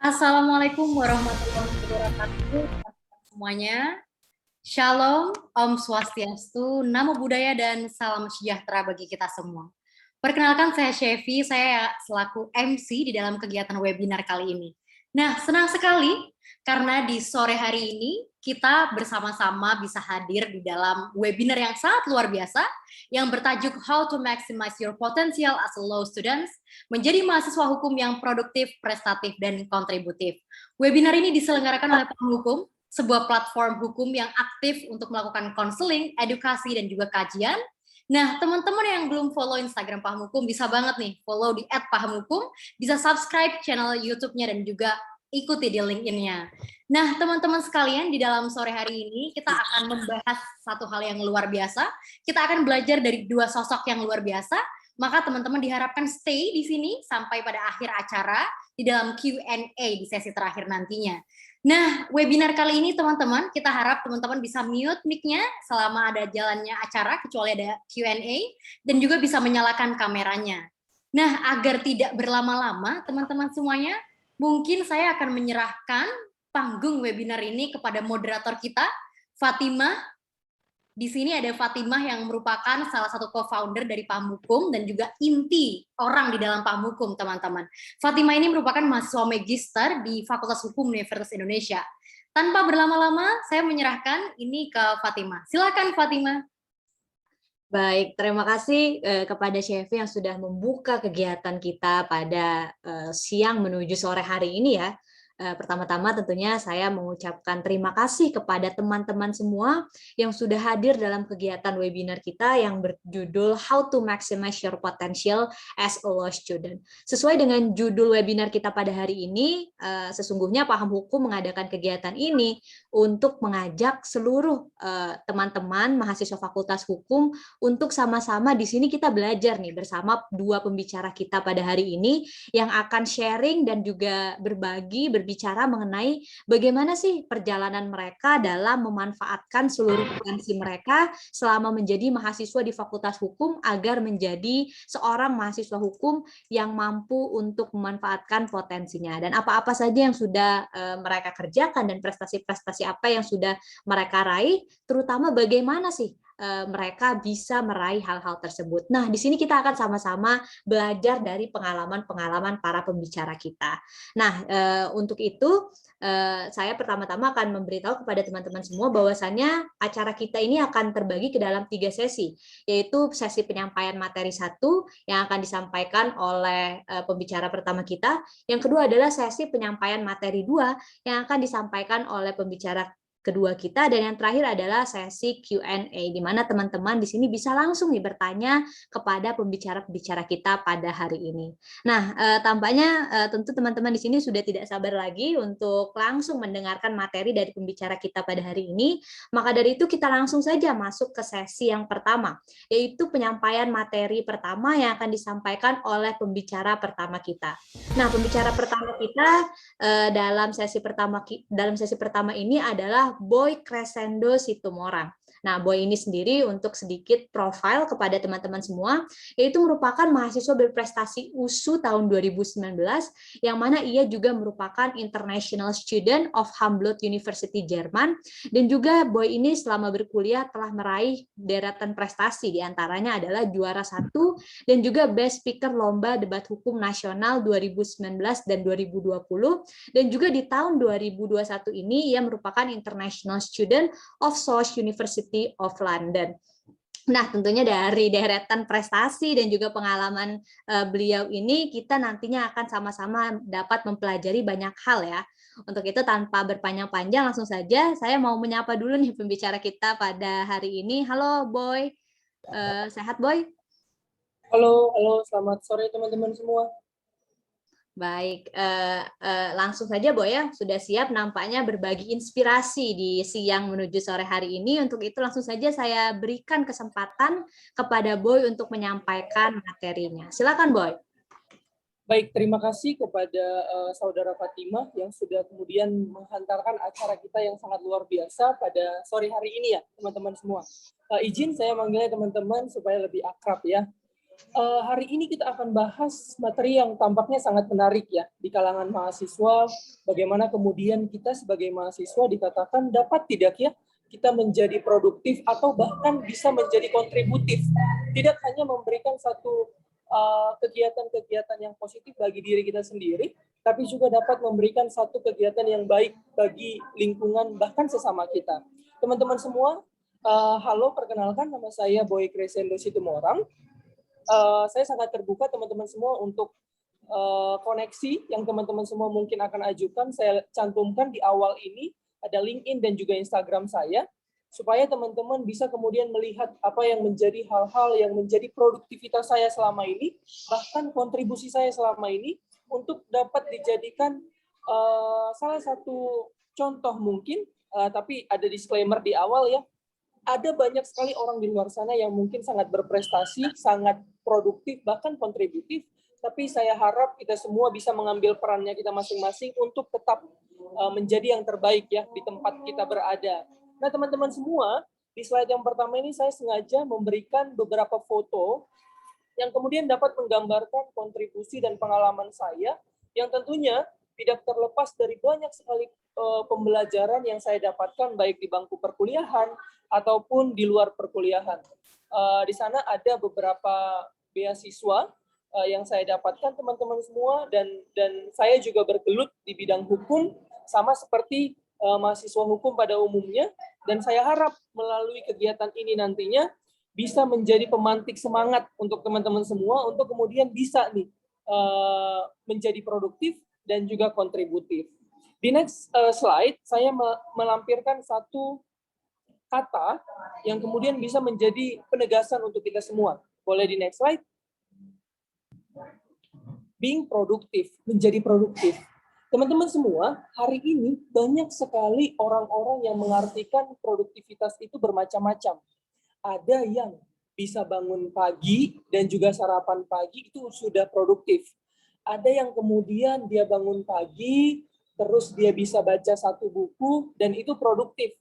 Assalamualaikum warahmatullahi wabarakatuh semuanya. Shalom, Om Swastiastu, Namo Buddhaya, dan salam sejahtera bagi kita semua. Perkenalkan, saya Shevi, saya selaku MC di dalam kegiatan webinar kali ini. Nah, senang sekali karena di sore hari ini kita bersama-sama bisa hadir di dalam webinar yang sangat luar biasa yang bertajuk How to Maximize Your Potential as a Law Student, menjadi mahasiswa hukum yang produktif, prestatif, dan kontributif. Webinar ini diselenggarakan oleh Paham Hukum, sebuah platform hukum yang aktif untuk melakukan konseling, edukasi, dan juga kajian. Nah, teman-teman yang belum follow Instagram Paham Hukum, bisa banget nih follow di @pahamhukum, bisa subscribe channel YouTube-nya dan juga ikuti di LinkedIn-nya. Nah, teman-teman sekalian, di dalam sore hari ini kita akan membahas satu hal yang luar biasa. Kita akan belajar dari dua sosok yang luar biasa, maka teman-teman diharapkan stay di sini sampai pada akhir acara di dalam Q&A di sesi terakhir nantinya. Nah, webinar kali ini teman-teman, kita harap teman-teman bisa mute mic-nya selama ada jalannya acara, kecuali ada Q&A, dan juga bisa menyalakan kameranya. Nah, agar tidak berlama-lama, teman-teman semuanya, mungkin saya akan menyerahkan panggung webinar ini kepada moderator kita, Fatimah. Di sini ada Fatimah yang merupakan salah satu co-founder dari Paham Hukum dan juga inti orang di dalam Paham Hukum, teman-teman. Fatimah ini merupakan mahasiswa magister di Fakultas Hukum Universitas Indonesia. Tanpa berlama-lama, saya menyerahkan ini ke Fatimah. Silakan, Fatimah. Baik, terima kasih kepada Shevi yang sudah membuka kegiatan kita pada siang menuju sore hari ini ya. Pertama-tama tentunya saya mengucapkan terima kasih kepada teman-teman semua yang sudah hadir dalam kegiatan webinar kita yang berjudul How to Maximize Your Potential as a Law Student. Sesuai dengan judul webinar kita pada hari ini, sesungguhnya Paham Hukum mengadakan kegiatan ini untuk mengajak seluruh teman-teman mahasiswa Fakultas Hukum untuk sama-sama di sini kita belajar nih bersama dua pembicara kita pada hari ini yang akan sharing dan juga berbicara mengenai bagaimana sih perjalanan mereka dalam memanfaatkan seluruh potensi mereka selama menjadi mahasiswa di Fakultas Hukum agar menjadi seorang mahasiswa hukum yang mampu untuk memanfaatkan potensinya dan apa-apa saja yang sudah mereka kerjakan dan prestasi-prestasi apa yang sudah mereka raih, terutama bagaimana sih mereka bisa meraih hal-hal tersebut. Nah, di sini kita akan sama-sama belajar dari pengalaman-pengalaman para pembicara kita. Nah, untuk itu saya pertama-tama akan memberitahu kepada teman-teman semua bahwasannya acara kita ini akan terbagi ke dalam 3 sesi, yaitu sesi penyampaian materi 1 yang akan disampaikan oleh pembicara pertama kita, yang kedua adalah sesi penyampaian materi 2 yang akan disampaikan oleh pembicara kedua kita, dan yang terakhir adalah sesi Q&A di mana teman-teman di sini bisa langsung nih bertanya kepada pembicara-pembicara kita pada hari ini. Nah, tampaknya tentu teman-teman di sini sudah tidak sabar lagi untuk langsung mendengarkan materi dari pembicara kita pada hari ini. Maka dari itu kita langsung saja masuk ke sesi yang pertama, yaitu penyampaian materi pertama yang akan disampaikan oleh pembicara pertama kita. Nah, pembicara pertama kita dalam sesi pertama ini adalah Boy Crescendo Situmorang. Nah, Boy ini sendiri untuk sedikit profil kepada teman-teman semua, yaitu merupakan mahasiswa berprestasi USU tahun 2019, yang mana ia juga merupakan International Student of Humboldt University Jerman, dan juga Boy ini selama berkuliah telah meraih deretan prestasi, diantaranya adalah juara 1 dan juga Best Speaker Lomba Debat Hukum Nasional 2019 dan 2020, dan juga di tahun 2021 ini ia merupakan International Student of SOAS University of London. Nah, tentunya dari deretan prestasi dan juga pengalaman beliau ini, kita nantinya akan sama-sama dapat mempelajari banyak hal ya. Untuk itu, tanpa berpanjang-panjang, langsung saja saya mau menyapa dulu nih pembicara kita pada hari ini. Halo, Boy. Sehat, Boy? Halo, selamat sore teman-teman semua. Baik, langsung saja Boy ya, sudah siap nampaknya berbagi inspirasi di siang menuju sore hari ini. Untuk itu langsung saja saya berikan kesempatan kepada Boy untuk menyampaikan materinya. Silakan Boy. Baik, terima kasih kepada Saudara Fatimah yang sudah kemudian menghantarkan acara kita yang sangat luar biasa pada sore hari ini ya teman-teman semua. Izin saya manggilnya teman-teman supaya lebih akrab ya. Hari ini kita akan bahas materi yang tampaknya sangat menarik ya di kalangan mahasiswa. Bagaimana kemudian kita sebagai mahasiswa dikatakan dapat tidak ya kita menjadi produktif atau bahkan bisa menjadi kontributif. Tidak hanya memberikan satu kegiatan-kegiatan yang positif bagi diri kita sendiri, tapi juga dapat memberikan satu kegiatan yang baik bagi lingkungan bahkan sesama kita. Teman-teman semua, halo, perkenalkan nama saya Boy Crescendo Situmorang. Saya sangat terbuka teman-teman semua untuk koneksi yang teman-teman semua mungkin akan ajukan. Saya cantumkan di awal ini ada LinkedIn dan juga Instagram saya, supaya teman-teman bisa kemudian melihat apa yang menjadi hal-hal yang menjadi produktivitas saya selama ini, bahkan kontribusi saya selama ini, untuk dapat dijadikan salah satu contoh mungkin, tapi ada disclaimer di awal ya, ada banyak sekali orang di luar sana yang mungkin sangat berprestasi, sangat produktif, bahkan kontributif, tapi saya harap kita semua bisa mengambil perannya kita masing-masing untuk tetap menjadi yang terbaik ya di tempat kita berada. Nah, teman-teman semua, di slide yang pertama ini saya sengaja memberikan beberapa foto yang kemudian dapat menggambarkan kontribusi dan pengalaman saya yang tentunya tidak terlepas dari banyak sekali pembelajaran yang saya dapatkan baik di bangku perkuliahan ataupun di luar perkuliahan. Di sana ada beberapa beasiswa yang saya dapatkan teman-teman semua, dan saya juga bergelut di bidang hukum sama seperti mahasiswa hukum pada umumnya, dan saya harap melalui kegiatan ini nantinya bisa menjadi pemantik semangat untuk teman-teman semua untuk kemudian bisa nih menjadi produktif dan juga kontributif. Di next slide saya melampirkan satu kata yang kemudian bisa menjadi penegasan untuk kita semua. Boleh di next slide? Being produktif, menjadi produktif. Teman-teman semua, hari ini banyak sekali orang-orang yang mengartikan produktivitas itu bermacam-macam. Ada yang bisa bangun pagi dan juga sarapan pagi itu sudah produktif. Ada yang kemudian dia bangun pagi, terus dia bisa baca satu buku, dan itu produktif.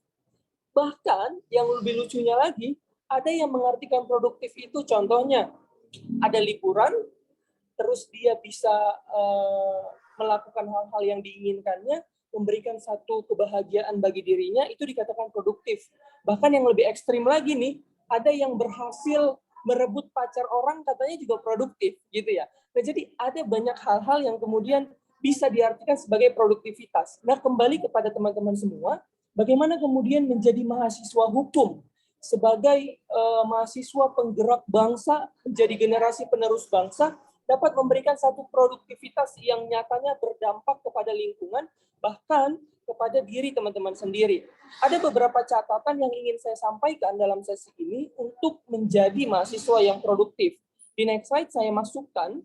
Bahkan yang lebih lucunya lagi, ada yang mengartikan produktif itu contohnya, ada liburan, terus dia bisa melakukan hal-hal yang diinginkannya, memberikan satu kebahagiaan bagi dirinya, itu dikatakan produktif. Bahkan yang lebih ekstrim lagi nih, ada yang berhasil merebut pacar orang, katanya juga produktif, gitu ya. Nah, jadi ada banyak hal-hal yang kemudian bisa diartikan sebagai produktivitas. Nah, kembali kepada teman-teman semua, bagaimana kemudian menjadi mahasiswa hukum sebagai mahasiswa penggerak bangsa, menjadi generasi penerus bangsa, dapat memberikan satu produktivitas yang nyatanya berdampak kepada lingkungan, bahkan kepada diri teman-teman sendiri. Ada beberapa catatan yang ingin saya sampaikan dalam sesi ini untuk menjadi mahasiswa yang produktif. Di next slide saya masukkan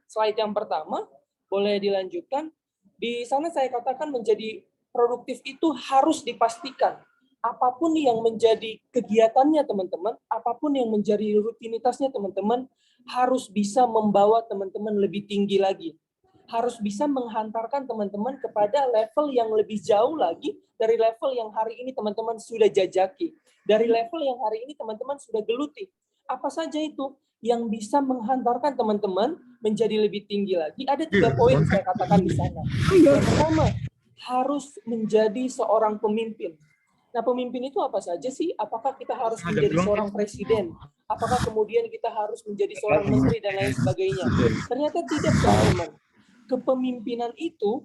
slide yang pertama, boleh dilanjutkan. Di sana saya katakan menjadi produktif itu harus dipastikan apapun yang menjadi kegiatannya teman-teman, apapun yang menjadi rutinitasnya teman-teman, harus bisa membawa teman-teman lebih tinggi lagi. Harus bisa menghantarkan teman-teman kepada level yang lebih jauh lagi dari level yang hari ini teman-teman sudah jajaki. Dari level yang hari ini teman-teman sudah geluti. Apa saja itu yang bisa menghantarkan teman-teman menjadi lebih tinggi lagi? Ada 3 poin saya katakan di sana. Yang pertama, harus menjadi seorang pemimpin. Nah, pemimpin itu apa saja sih? Apakah kita harus menjadi seorang presiden? Apakah kemudian kita harus menjadi seorang menteri dan lain sebagainya? Ternyata tidak, teman-teman. Kepemimpinan itu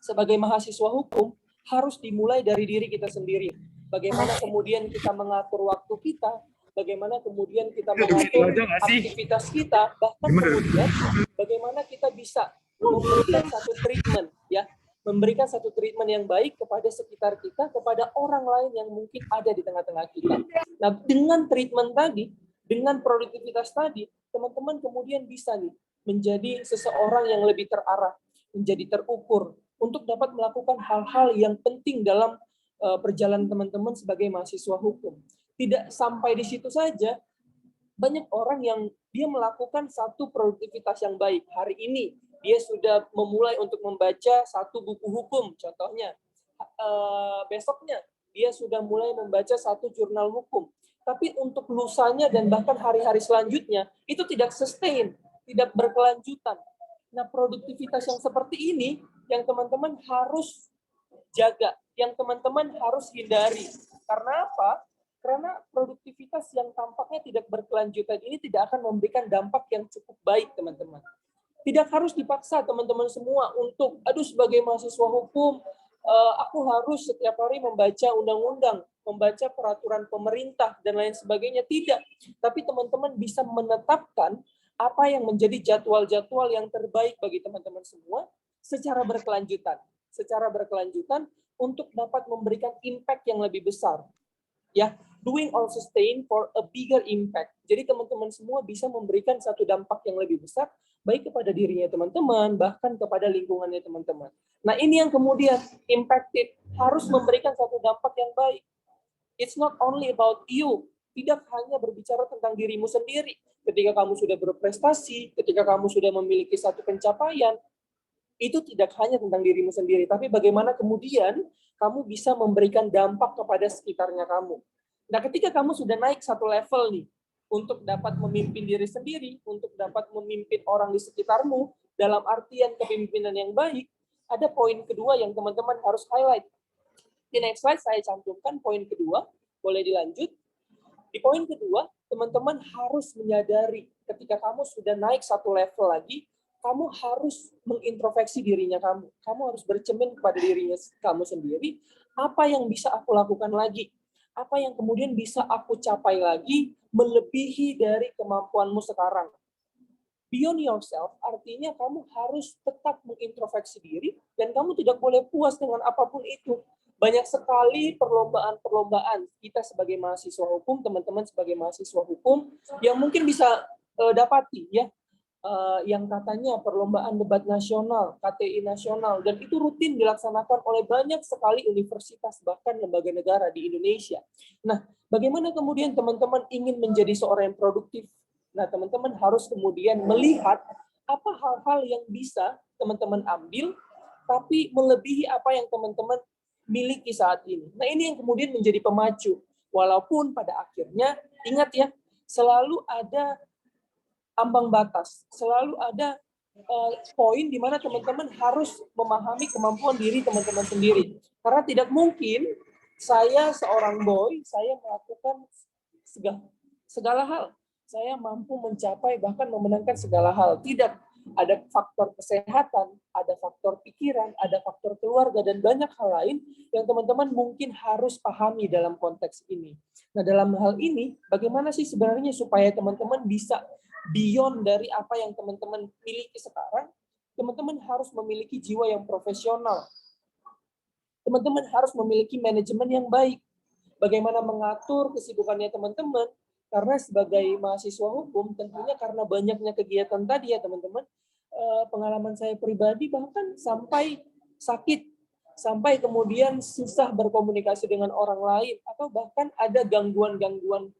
sebagai mahasiswa hukum harus dimulai dari diri kita sendiri. Bagaimana kemudian kita mengatur waktu kita, bagaimana kemudian kita mengatur aktivitas kita, bahkan kemudian bagaimana kita bisa memberikan satu treatment, ya, memberikan satu treatment yang baik kepada sekitar kita, kepada orang lain yang mungkin ada di tengah-tengah kita. Nah, dengan treatment tadi, dengan produktivitas tadi, teman-teman kemudian bisa nih menjadi seseorang yang lebih terarah, menjadi terukur, untuk dapat melakukan hal-hal yang penting dalam perjalanan teman-teman sebagai mahasiswa hukum. Tidak sampai di situ saja, banyak orang yang dia melakukan satu produktivitas yang baik. Hari ini dia sudah memulai untuk membaca satu buku hukum, contohnya. Besoknya dia sudah mulai membaca satu jurnal hukum. tapi untuk lusanya dan bahkan hari-hari selanjutnya itu tidak sustain, tidak berkelanjutan. Nah, produktivitas yang seperti ini yang teman-teman harus jaga, yang teman-teman harus hindari. Karena apa? Karena produktivitas yang tampaknya tidak berkelanjutan ini tidak akan memberikan dampak yang cukup baik, teman-teman. Tidak harus dipaksa teman-teman semua untuk, aduh sebagai mahasiswa hukum, aku harus setiap hari membaca undang-undang, membaca peraturan pemerintah, dan lain sebagainya. Tidak. Tapi teman-teman bisa menetapkan apa yang menjadi jadwal-jadwal yang terbaik bagi teman-teman semua secara berkelanjutan. Secara berkelanjutan untuk dapat memberikan impact yang lebih besar. Ya, doing all sustain for a bigger impact. Jadi teman-teman semua bisa memberikan satu dampak yang lebih besar, baik kepada dirinya teman-teman, bahkan kepada lingkungannya teman-teman. Nah, ini yang kemudian impacted, harus memberikan satu dampak yang baik. It's not only about you, tidak hanya berbicara tentang dirimu sendiri. Ketika kamu sudah berprestasi, ketika kamu sudah memiliki satu pencapaian, itu tidak hanya tentang dirimu sendiri, tapi bagaimana kemudian kamu bisa memberikan dampak kepada sekitarnya kamu. Nah, ketika kamu sudah naik satu level nih, untuk dapat memimpin diri sendiri, untuk dapat memimpin orang di sekitarmu, dalam artian kepemimpinan yang baik, ada poin kedua yang teman-teman harus highlight. Di next slide saya cantumkan poin kedua, boleh dilanjut. Di poin kedua, teman-teman harus menyadari ketika kamu sudah naik satu level lagi, kamu harus mengintrospeksi dirinya kamu. Kamu harus bercermin kepada dirinya kamu sendiri, apa yang bisa aku lakukan lagi? Apa yang kemudian bisa aku capai lagi melebihi dari kemampuanmu sekarang? Beyond yourself artinya kamu harus tetap mengintrospeksi diri dan kamu tidak boleh puas dengan apapun itu. Banyak sekali perlombaan-perlombaan kita sebagai mahasiswa hukum, teman-teman sebagai mahasiswa hukum yang mungkin bisa dapati ya, yang katanya perlombaan debat nasional, KTI nasional, dan itu rutin dilaksanakan oleh banyak sekali universitas bahkan lembaga negara di Indonesia. Nah, bagaimana kemudian teman-teman ingin menjadi seorang yang produktif? Nah, teman-teman harus kemudian melihat apa hal-hal yang bisa teman-teman ambil, tapi melebihi apa yang teman-teman miliki saat ini. Nah, ini yang kemudian menjadi pemacu. Walaupun pada akhirnya, ingat ya, selalu ada ambang batas, selalu ada poin di mana teman-teman harus memahami kemampuan diri teman-teman sendiri. Karena tidak mungkin saya seorang boy, saya melakukan segala hal. Saya mampu mencapai bahkan memenangkan segala hal. Tidak. Ada faktor kesehatan, ada faktor pikiran, ada faktor keluarga, dan banyak hal lain yang teman-teman mungkin harus pahami dalam konteks ini. Nah, dalam hal ini, bagaimana sih sebenarnya supaya teman-teman bisa beyond dari apa yang teman-teman miliki sekarang? Teman-teman harus memiliki jiwa yang profesional. Teman-teman harus memiliki manajemen yang baik. Bagaimana mengatur kesibukannya teman-teman, karena sebagai mahasiswa hukum, tentunya karena banyaknya kegiatan tadi ya teman-teman, pengalaman saya pribadi bahkan sampai sakit, sampai kemudian susah berkomunikasi dengan orang lain, atau bahkan ada gangguan-gangguan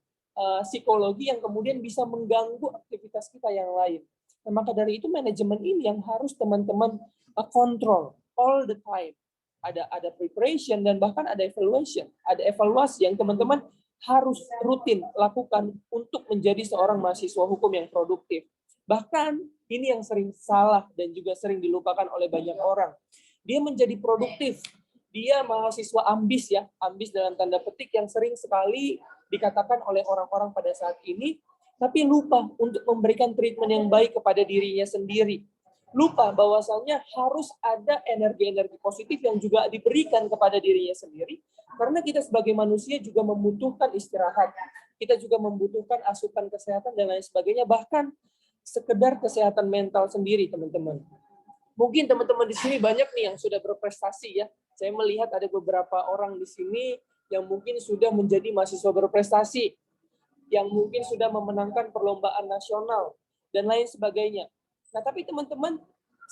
psikologi yang kemudian bisa mengganggu aktivitas kita yang lain. Nah, maka dari itu manajemen ini yang harus teman-teman kontrol all the time. Ada preparation dan bahkan ada evaluation, ada evaluasi yang teman-teman harus rutin lakukan untuk menjadi seorang mahasiswa hukum yang produktif. Bahkan ini yang sering salah dan juga sering dilupakan oleh banyak orang. Dia menjadi produktif, dia mahasiswa ambis ya, ambis dalam tanda petik yang sering sekali dikatakan oleh orang-orang pada saat ini, tapi lupa untuk memberikan treatment yang baik kepada dirinya sendiri. Lupa bahwasannya harus ada energi-energi positif yang juga diberikan kepada dirinya sendiri, karena kita sebagai manusia juga membutuhkan istirahat. Kita juga membutuhkan asupan kesehatan dan lain sebagainya, bahkan sekedar kesehatan mental sendiri, teman-teman. Mungkin teman-teman di sini banyak nih yang sudah berprestasi ya. Saya melihat ada beberapa orang di sini yang mungkin sudah menjadi mahasiswa berprestasi, yang mungkin sudah memenangkan perlombaan nasional, dan lain sebagainya. Nah, tapi teman-teman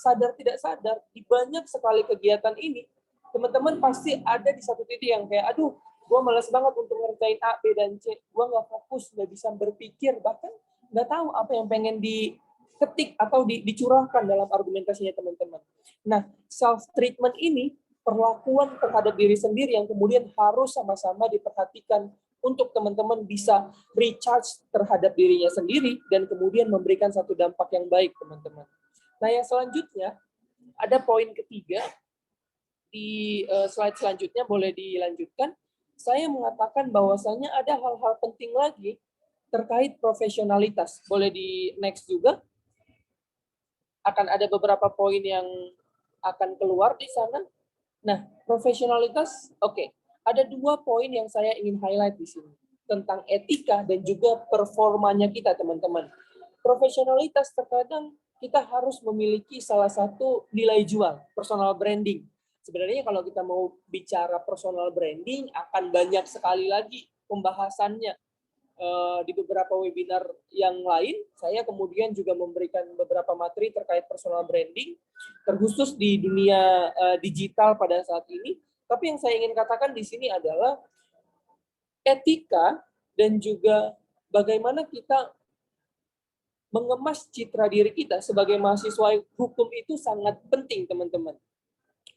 sadar tidak sadar, di banyak sekali kegiatan ini, teman-teman pasti ada di satu titik yang kayak, aduh, gue malas banget untuk ngerjain A, B, dan C. Gue nggak fokus, nggak bisa berpikir, bahkan nggak tahu apa yang pengen diketik atau dicurahkan dalam argumentasinya teman-teman. Nah, self-treatment ini, perlakuan terhadap diri sendiri yang kemudian harus sama-sama diperhatikan untuk teman-teman bisa recharge terhadap dirinya sendiri dan kemudian memberikan satu dampak yang baik, teman-teman. Nah, yang selanjutnya ada poin ketiga di slide selanjutnya, boleh dilanjutkan. Saya mengatakan bahwasanya ada hal-hal penting lagi terkait profesionalitas. Boleh di next juga. Akan ada beberapa poin yang akan keluar di sana. Nah, profesionalitas, oke. Ada 2 poin yang saya ingin highlight di sini. Tentang etika dan juga performanya kita, teman-teman. Profesionalitas terkadang kita harus memiliki salah satu nilai jual, personal branding. Sebenarnya kalau kita mau bicara personal branding, akan banyak sekali lagi pembahasannya. Di beberapa webinar yang lain, saya kemudian juga memberikan beberapa materi terkait personal branding, terkhusus di dunia digital pada saat ini. Tapi yang saya ingin katakan di sini adalah etika dan juga bagaimana kita mengemas citra diri kita sebagai mahasiswa hukum itu sangat penting, teman-teman.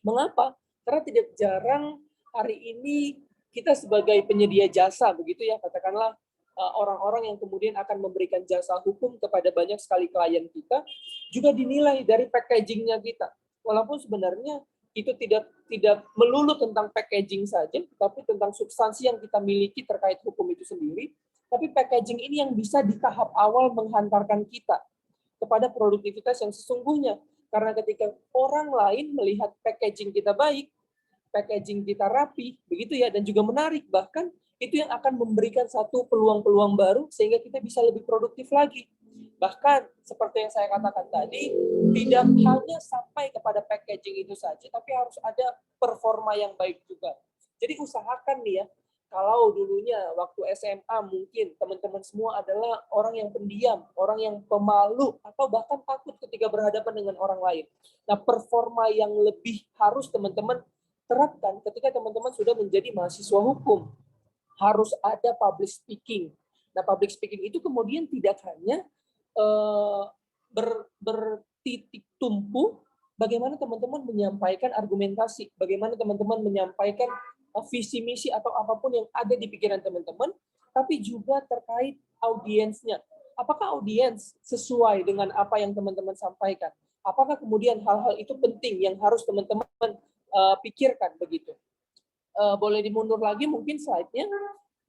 Mengapa? Karena tidak jarang hari ini kita sebagai penyedia jasa, begitu ya, katakanlah orang-orang yang kemudian akan memberikan jasa hukum kepada banyak sekali klien kita, juga dinilai dari packaging-nya kita. Walaupun sebenarnya itu tidak melulu tentang packaging saja, tapi tentang substansi yang kita miliki terkait hukum itu sendiri. Tapi packaging ini yang bisa di tahap awal menghantarkan kita kepada produktivitas yang sesungguhnya. Karena ketika orang lain melihat packaging kita baik, packaging kita rapi, begitu ya, dan juga menarik, bahkan itu yang akan memberikan satu peluang-peluang baru sehingga kita bisa lebih produktif lagi. Bahkan seperti yang saya katakan tadi, tidak hanya sampai kepada packaging itu saja, tapi harus ada performa yang baik juga. Jadi usahakan nih ya, kalau dulunya waktu SMA mungkin teman-teman semua adalah orang yang pendiam, orang yang pemalu, atau bahkan takut ketika berhadapan dengan orang lain. Nah, performa yang lebih harus teman-teman terapkan ketika teman-teman sudah menjadi mahasiswa hukum. Harus ada public speaking. Nah, public speaking itu kemudian tidak hanya bertitik tumpu bagaimana teman-teman menyampaikan argumentasi, bagaimana teman-teman menyampaikan visi misi atau apapun yang ada di pikiran teman-teman, tapi juga terkait audiensnya. Apakah audiens sesuai dengan apa yang teman-teman sampaikan? Apakah kemudian hal-hal itu penting yang harus teman-teman pikirkan begitu? Boleh dimundur lagi mungkin slide-nya.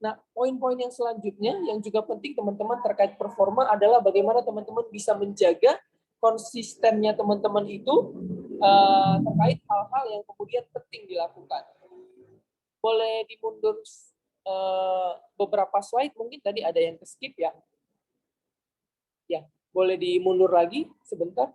Nah, poin-poin yang selanjutnya yang juga penting teman-teman terkait performa adalah bagaimana teman-teman bisa menjaga konsistennya teman-teman itu terkait hal-hal yang kemudian penting dilakukan. Boleh dimundur beberapa slide, mungkin tadi ada yang ke-skip ya. Ya, boleh dimundur lagi sebentar.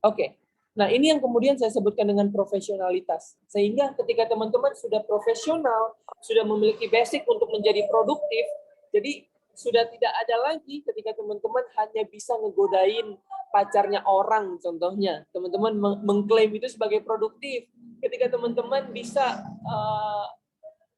Oke. Nah, ini yang kemudian saya sebutkan dengan profesionalitas. Sehingga ketika teman-teman sudah profesional, sudah memiliki basic untuk menjadi produktif, jadi sudah tidak ada lagi ketika teman-teman hanya bisa ngegodain pacarnya orang, contohnya. Teman-teman mengklaim itu sebagai produktif. Ketika teman-teman bisa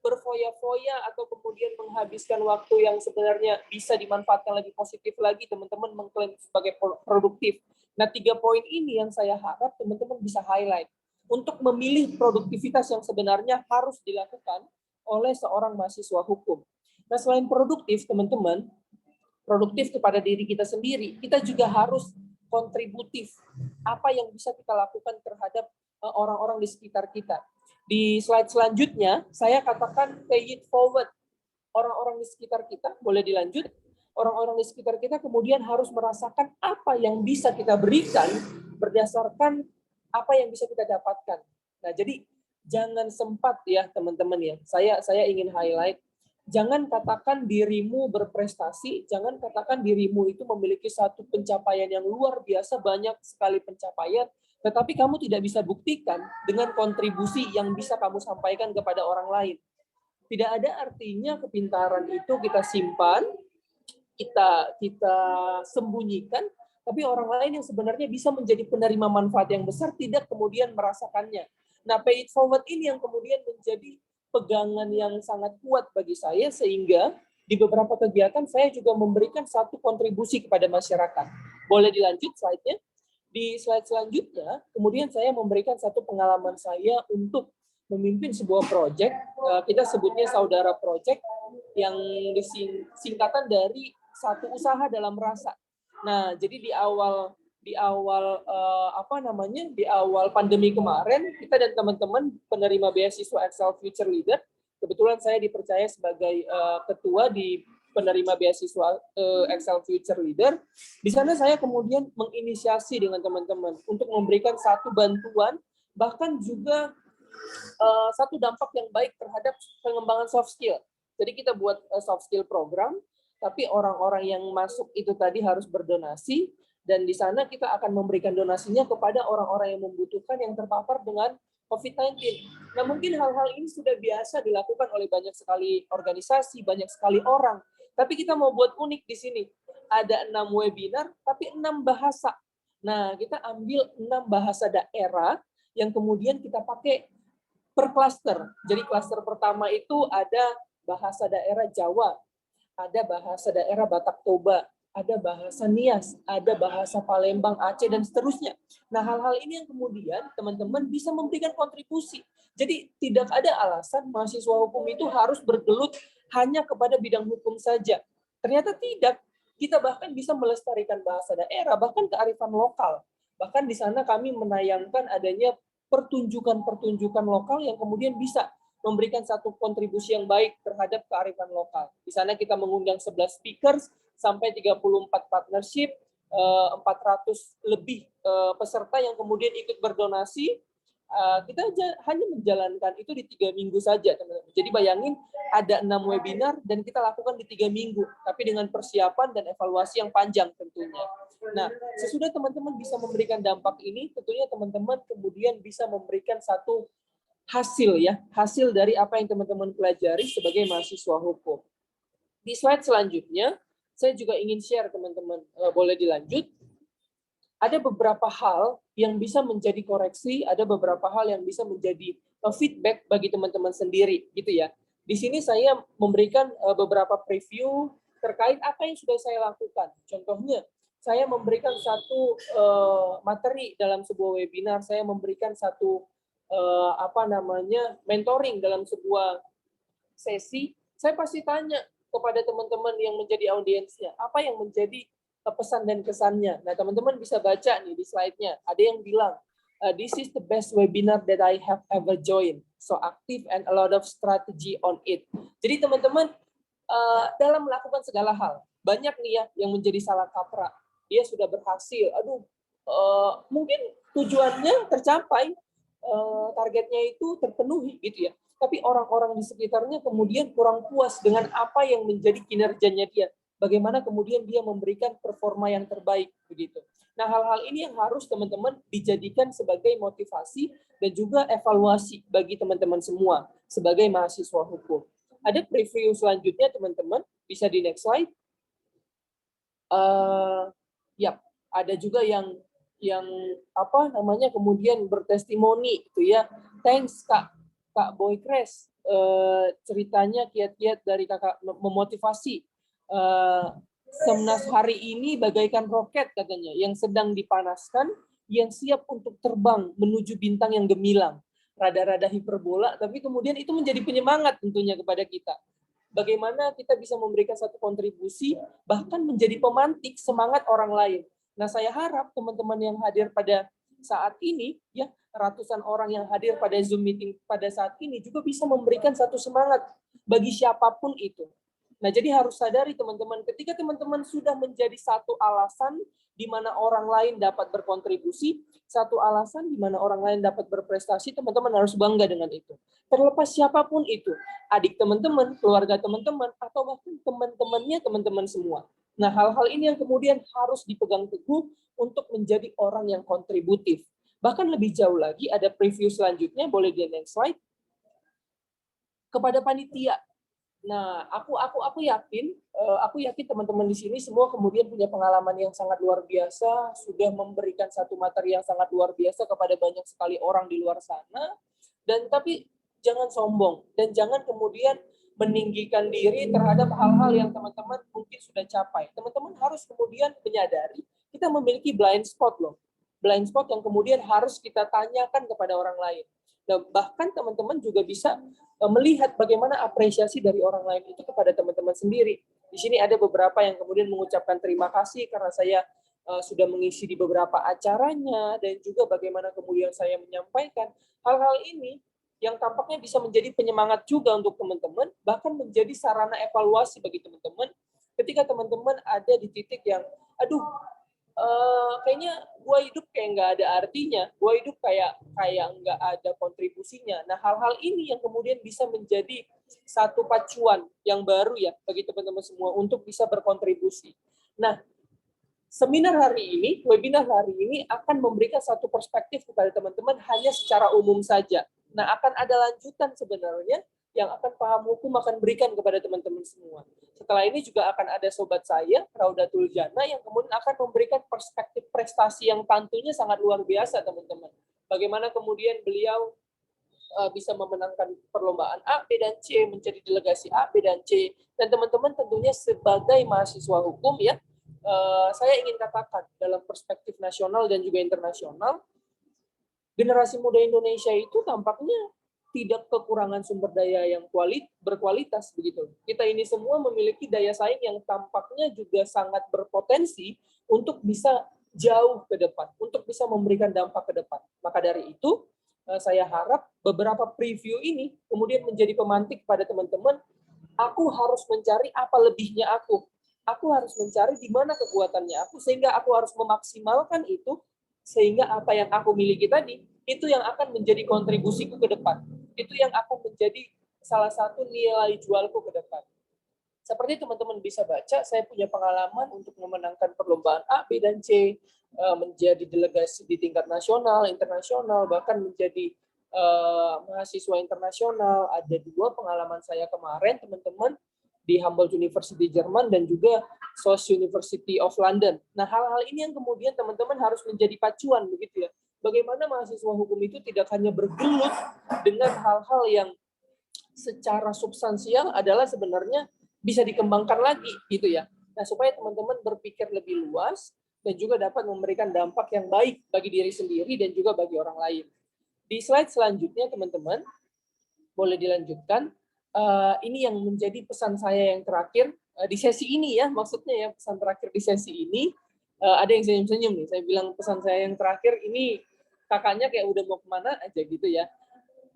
berfoya-foya atau kemudian menghabiskan waktu yang sebenarnya bisa dimanfaatkan lebih positif lagi, teman-teman mengklaim sebagai produktif. Nah, 3 poin ini yang saya harap teman-teman bisa highlight untuk memilih produktivitas yang sebenarnya harus dilakukan oleh seorang mahasiswa hukum. Nah, selain produktif, teman-teman, produktif kepada diri kita sendiri, kita juga harus kontributif. Apa yang bisa kita lakukan terhadap orang-orang di sekitar kita. Di slide selanjutnya, saya katakan pay it forward. Orang-orang di sekitar kita, boleh dilanjut. Orang-orang di sekitar kita kemudian harus merasakan apa yang bisa kita berikan berdasarkan apa yang bisa kita dapatkan. Nah, jadi jangan sempat ya teman-teman ya. Saya ingin highlight, jangan katakan dirimu berprestasi, jangan katakan dirimu itu memiliki satu pencapaian yang luar biasa, banyak sekali pencapaian, tetapi kamu tidak bisa buktikan dengan kontribusi yang bisa kamu sampaikan kepada orang lain. Tidak ada artinya kepintaran itu kita simpan, kita sembunyikan, tapi orang lain yang sebenarnya bisa menjadi penerima manfaat yang besar tidak kemudian merasakannya. Nah, pay it forward ini yang kemudian menjadi pegangan yang sangat kuat bagi saya, sehingga di beberapa kegiatan saya juga memberikan satu kontribusi kepada masyarakat. Boleh dilanjut slide-nya? Di slide selanjutnya, kemudian saya memberikan satu pengalaman saya untuk memimpin sebuah proyek, kita sebutnya saudara proyek, yang singkatan dari satu usaha dalam rasa. Nah, jadi di awal di awal pandemi kemarin, kita dan teman-teman penerima beasiswa Excel Future Leader, kebetulan saya dipercaya sebagai ketua di penerima beasiswa Excel Future Leader. Di sana saya kemudian menginisiasi dengan teman-teman untuk memberikan satu bantuan, bahkan juga satu dampak yang baik terhadap pengembangan soft skill. Jadi kita buat soft skill program, tapi orang-orang yang masuk itu tadi harus berdonasi, dan di sana kita akan memberikan donasinya kepada orang-orang yang membutuhkan yang terpapar dengan COVID-19. Nah, mungkin hal-hal ini sudah biasa dilakukan oleh banyak sekali organisasi, banyak sekali orang. Tapi kita mau buat unik di sini. Ada 6 webinar, tapi 6 bahasa. Nah, kita ambil 6 bahasa daerah yang kemudian kita pakai per klaster. Jadi klaster pertama itu ada bahasa daerah Jawa, ada bahasa daerah Batak Toba, ada bahasa Nias, ada bahasa Palembang, Aceh, dan seterusnya. Nah, hal-hal ini yang kemudian teman-teman bisa memberikan kontribusi. Jadi tidak ada alasan mahasiswa hukum itu harus bergelut hanya kepada bidang hukum saja. Ternyata tidak. Kita bahkan bisa melestarikan bahasa daerah, bahkan kearifan lokal. Bahkan di sana kami menayangkan adanya pertunjukan-pertunjukan lokal yang kemudian bisa memberikan satu kontribusi yang baik terhadap kearifan lokal. Di sana kita mengundang 11 speakers, sampai 34 partnership, 400 lebih peserta yang kemudian ikut berdonasi. Kita hanya menjalankan itu di 3 minggu saja, teman-teman. Jadi bayangin ada 6 webinar dan kita lakukan di 3 minggu, tapi dengan persiapan dan evaluasi yang panjang tentunya. Nah, sesudah teman-teman bisa memberikan dampak ini, tentunya teman-teman kemudian bisa memberikan satu hasil ya, hasil dari apa yang teman-teman pelajari sebagai mahasiswa hukum. Di slide selanjutnya, saya juga ingin share teman-teman, boleh dilanjut. Ada beberapa hal yang bisa menjadi koreksi, ada beberapa hal yang bisa menjadi feedback bagi teman-teman sendiri, gitu ya. Di sini saya memberikan beberapa preview terkait apa yang sudah saya lakukan. Contohnya, saya memberikan satu materi dalam sebuah webinar, saya memberikan satu mentoring dalam sebuah sesi. Saya pasti tanya kepada teman-teman yang menjadi audiensnya, apa yang menjadi pesan dan kesannya. Nah, teman-teman bisa baca nih di slide-nya. Ada yang bilang, this is the best webinar that I have ever joined. So active and a lot of strategy on it. Jadi teman-teman, dalam melakukan segala hal, banyak nih ya yang menjadi salah kaprah. Dia sudah berhasil, mungkin tujuannya tercapai, targetnya itu terpenuhi gitu ya. Tapi orang-orang di sekitarnya kemudian kurang puas dengan apa yang menjadi kinerjanya dia. Bagaimana kemudian dia memberikan performa yang terbaik begitu. Nah, hal-hal ini yang harus teman-teman dijadikan sebagai motivasi dan juga evaluasi bagi teman-teman semua sebagai mahasiswa hukum. Ada preview selanjutnya teman-teman, bisa di next slide. Ada juga yang kemudian bertestimoni itu ya. Thanks Kak Boy Crash, ceritanya kiat-kiat dari kakak memotivasi. Semnas hari ini bagaikan roket katanya, yang sedang dipanaskan, yang siap untuk terbang menuju bintang yang gemilang. Rada-rada hiperbola, tapi kemudian itu menjadi penyemangat tentunya kepada kita. Bagaimana kita bisa memberikan satu kontribusi, bahkan menjadi pemantik semangat orang lain. Nah, saya harap teman-teman yang hadir pada saat ini, ya, ratusan orang yang hadir pada Zoom meeting pada saat ini juga bisa memberikan satu semangat bagi siapapun itu. Nah, jadi harus sadari teman-teman, ketika teman-teman sudah menjadi satu alasan di mana orang lain dapat berkontribusi, satu alasan di mana orang lain dapat berprestasi, teman-teman harus bangga dengan itu. Terlepas siapapun itu, adik teman-teman, keluarga teman-teman, atau bahkan teman-temannya teman-teman semua. Nah, hal-hal ini yang kemudian harus dipegang teguh untuk menjadi orang yang kontributif. Bahkan lebih jauh lagi, ada preview selanjutnya, boleh di next slide. Kepada panitia. Nah, aku yakin teman-teman di sini semua kemudian punya pengalaman yang sangat luar biasa, sudah memberikan satu materi yang sangat luar biasa kepada banyak sekali orang di luar sana. Dan tapi jangan sombong dan jangan kemudian meninggikan diri terhadap hal-hal yang teman-teman mungkin sudah capai. Teman-teman harus kemudian menyadari kita memiliki blind spot loh. Blind spot yang kemudian harus kita tanyakan kepada orang lain. Nah, bahkan teman-teman juga bisa melihat bagaimana apresiasi dari orang lain itu kepada teman-teman sendiri. Di sini ada beberapa yang kemudian mengucapkan terima kasih karena saya sudah mengisi di beberapa acaranya, dan juga bagaimana kemudian saya menyampaikan hal-hal ini yang tampaknya bisa menjadi penyemangat juga untuk teman-teman, bahkan menjadi sarana evaluasi bagi teman-teman ketika teman-teman ada di titik yang, aduh, kayaknya gue hidup kayak nggak ada artinya, gue hidup kayak nggak ada kontribusinya. Nah, hal-hal ini yang kemudian bisa menjadi satu pacuan yang baru ya bagi teman-teman semua untuk bisa berkontribusi. Nah, seminar hari ini, webinar hari ini akan memberikan satu perspektif kepada teman-teman hanya secara umum saja. Nah, akan ada lanjutan sebenarnya yang akan paham hukum akan berikan kepada teman-teman semua. Setelah ini juga akan ada sobat saya, Raudatul Jana, yang kemudian akan memberikan perspektif prestasi yang tentunya sangat luar biasa, teman-teman. Bagaimana kemudian beliau bisa memenangkan perlombaan A, B, dan C, menjadi delegasi A, B, dan C. Dan teman-teman tentunya sebagai mahasiswa hukum ya, saya ingin katakan dalam perspektif nasional dan juga internasional, generasi muda Indonesia itu tampaknya tidak kekurangan sumber daya yang berkualitas begitu. Kita ini semua memiliki daya saing yang tampaknya juga sangat berpotensi untuk bisa jauh ke depan, untuk bisa memberikan dampak ke depan. Maka dari itu, saya harap beberapa preview ini kemudian menjadi pemantik pada teman-teman, aku harus mencari apa lebihnya aku. Aku harus mencari di mana kekuatannya aku, sehingga aku harus memaksimalkan itu, sehingga apa yang aku miliki tadi, itu yang akan menjadi kontribusiku ke depan. Itu yang akan menjadi salah satu nilai jualku ke depan. Seperti teman-teman bisa baca, saya punya pengalaman untuk memenangkan perlombaan A, B, dan C, menjadi delegasi di tingkat nasional, internasional, bahkan menjadi mahasiswa internasional. Ada 2 pengalaman saya kemarin, teman-teman, di Humboldt University Jerman dan juga SOAS University of London. Nah, hal-hal ini yang kemudian teman-teman harus menjadi pacuan begitu ya. Bagaimana mahasiswa hukum itu tidak hanya bergelut dengan hal-hal yang secara substansial adalah sebenarnya bisa dikembangkan lagi gitu ya. Nah, supaya teman-teman berpikir lebih luas dan juga dapat memberikan dampak yang baik bagi diri sendiri dan juga bagi orang lain. Di slide selanjutnya, teman-teman, boleh dilanjutkan. Ini yang menjadi pesan saya yang terakhir di sesi ini ya, maksudnya ya, pesan terakhir di sesi ini. Ada yang senyum-senyum nih, saya bilang pesan saya yang terakhir ini kakaknya kayak udah mau kemana aja gitu ya.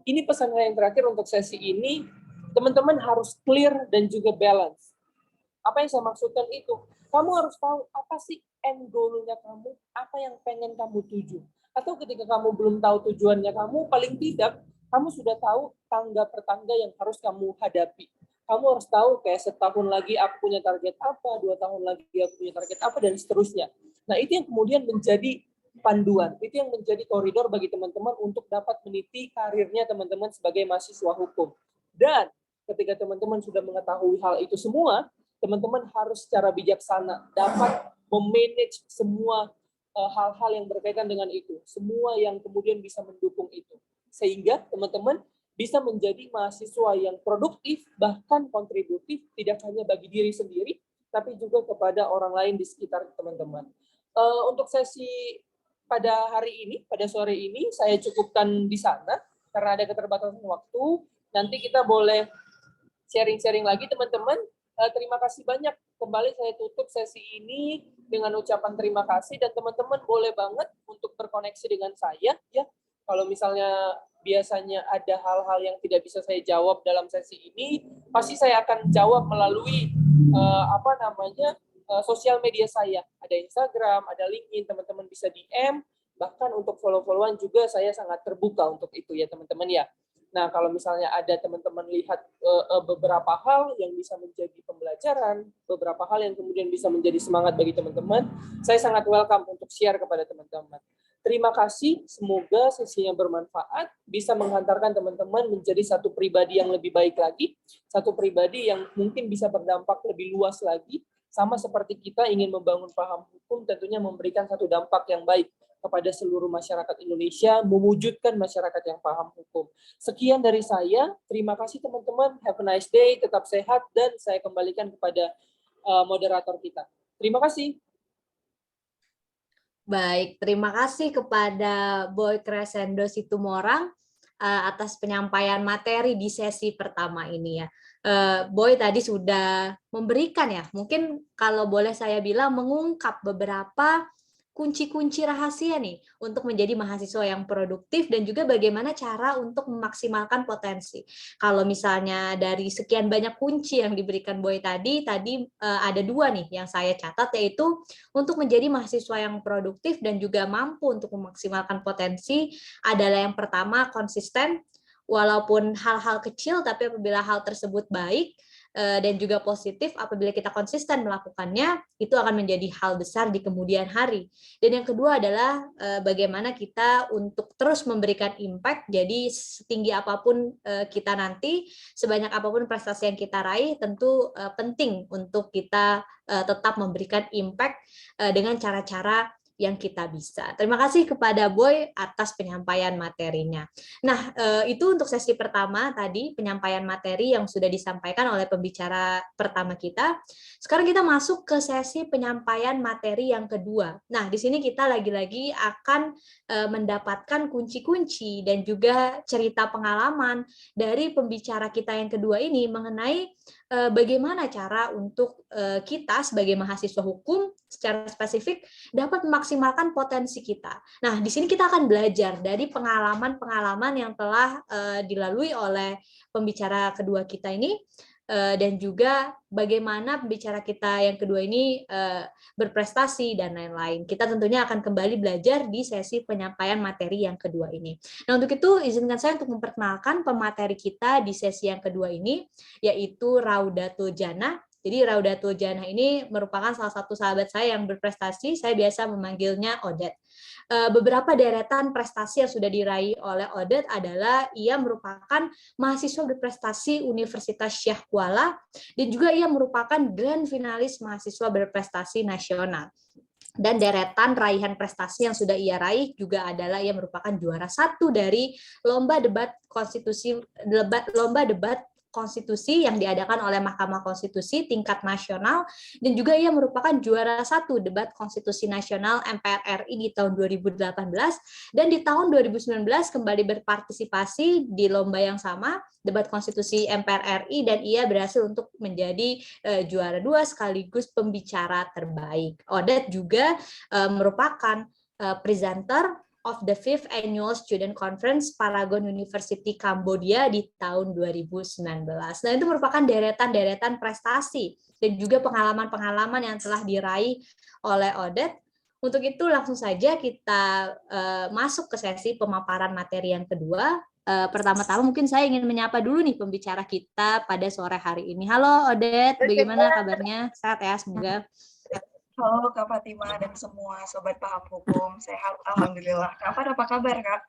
Ini pesan saya yang terakhir untuk sesi ini, teman-teman harus clear dan juga balance. Apa yang saya maksudkan itu? Kamu harus tahu apa sih end goal-nya kamu, apa yang pengen kamu tuju. Atau ketika kamu belum tahu tujuannya kamu, paling tidak kamu sudah tahu tangga per tangga yang harus kamu hadapi. Kamu harus tahu kayak setahun lagi aku punya target apa, 2 tahun lagi aku punya target apa, dan seterusnya. Nah, itu yang kemudian menjadi panduan, itu yang menjadi koridor bagi teman-teman untuk dapat meniti karirnya teman-teman sebagai mahasiswa hukum. Dan ketika teman-teman sudah mengetahui hal itu semua, teman-teman harus secara bijaksana dapat memanage semua hal-hal yang berkaitan dengan itu, semua yang kemudian bisa mendukung itu, sehingga teman-teman bisa menjadi mahasiswa yang produktif, bahkan kontributif, tidak hanya bagi diri sendiri, tapi juga kepada orang lain di sekitar teman-teman. Untuk sesi pada hari ini, pada sore ini, saya cukupkan di sana, karena ada keterbatasan waktu. Nanti kita boleh sharing-sharing lagi, teman-teman. Terima kasih banyak. Kembali saya tutup sesi ini dengan ucapan terima kasih, dan teman-teman boleh banget untuk berkoneksi dengan saya ya. Kalau misalnya biasanya ada hal-hal yang tidak bisa saya jawab dalam sesi ini, pasti saya akan jawab melalui sosial media saya. Ada Instagram, ada LinkedIn, teman-teman bisa DM, bahkan untuk follow-followan juga saya sangat terbuka untuk itu ya teman-teman ya. Nah, kalau misalnya ada teman-teman lihat beberapa hal yang bisa menjadi pembelajaran, beberapa hal yang kemudian bisa menjadi semangat bagi teman-teman, saya sangat welcome untuk share kepada teman-teman. Terima kasih, semoga sesinya bermanfaat, bisa menghantarkan teman-teman menjadi satu pribadi yang lebih baik lagi, satu pribadi yang mungkin bisa berdampak lebih luas lagi, sama seperti kita ingin membangun paham hukum, tentunya memberikan satu dampak yang baik kepada seluruh masyarakat Indonesia, mewujudkan masyarakat yang paham hukum. Sekian dari saya, terima kasih teman-teman, have a nice day, tetap sehat, dan saya kembalikan kepada moderator kita. Terima kasih. Baik, terima kasih kepada Boy Crescendo Situmorang atas penyampaian materi di sesi pertama ini ya. Boy tadi sudah memberikan ya, mungkin kalau boleh saya bilang mengungkap beberapa kunci-kunci rahasia nih untuk menjadi mahasiswa yang produktif dan juga bagaimana cara untuk memaksimalkan potensi. Kalau misalnya dari sekian banyak kunci yang diberikan Boy tadi ada 2 nih yang saya catat, yaitu untuk menjadi mahasiswa yang produktif dan juga mampu untuk memaksimalkan potensi adalah yang pertama konsisten, walaupun hal-hal kecil tapi apabila hal tersebut baik dan juga positif, apabila kita konsisten melakukannya, itu akan menjadi hal besar di kemudian hari. Dan yang kedua adalah bagaimana kita untuk terus memberikan impact, jadi setinggi apapun kita nanti, sebanyak apapun prestasi yang kita raih, tentu penting untuk kita tetap memberikan impact dengan cara-cara yang kita bisa. Terima kasih kepada Boy atas penyampaian materinya. Nah, itu untuk sesi pertama tadi, penyampaian materi yang sudah disampaikan oleh pembicara pertama kita. Sekarang kita masuk ke sesi penyampaian materi yang kedua. Nah, di sini kita lagi-lagi akan mendapatkan kunci-kunci dan juga cerita pengalaman dari pembicara kita yang kedua ini mengenai bagaimana cara untuk kita sebagai mahasiswa hukum secara spesifik dapat memaksimalkan potensi kita. Nah, di sini kita akan belajar dari pengalaman-pengalaman yang telah dilalui oleh pembicara kedua kita ini, dan juga bagaimana pembicara kita yang kedua ini berprestasi dan lain-lain. Kita tentunya akan kembali belajar di sesi penyampaian materi yang kedua ini. Nah, untuk itu izinkan saya untuk memperkenalkan pemateri kita di sesi yang kedua ini, yaitu Raudatul Jannah. Jadi Raudatul Jannah ini merupakan salah satu sahabat saya yang berprestasi, saya biasa memanggilnya Odet. Beberapa deretan prestasi yang sudah diraih oleh Odet adalah ia merupakan mahasiswa berprestasi Universitas Syekh Kuala dan juga ia merupakan grand finalis mahasiswa berprestasi nasional. Dan deretan raihan prestasi yang sudah ia raih juga adalah ia merupakan juara 1 dari lomba debat konstitusi yang diadakan oleh Mahkamah Konstitusi tingkat nasional, dan juga ia merupakan juara 1 debat konstitusi nasional MPR RI di tahun 2018, dan di tahun 2019 kembali berpartisipasi di lomba yang sama, debat konstitusi MPR RI, dan ia berhasil untuk menjadi juara 2 sekaligus pembicara terbaik. Odet juga merupakan presenter of the 5th Annual Student Conference Paragon University Cambodia di tahun 2019. Nah, itu merupakan deretan-deretan prestasi dan juga pengalaman-pengalaman yang telah diraih oleh Odet. Untuk itu langsung saja kita masuk ke sesi pemaparan materi yang kedua. Pertama-tama mungkin saya ingin menyapa dulu nih pembicara kita pada sore hari ini. Halo Odet, bagaimana kabarnya? Sehat ya semoga. Halo Kak Fatima dan semua Sobat Paham Hukum, sehat Alhamdulillah. Kapan apa kabar Kak?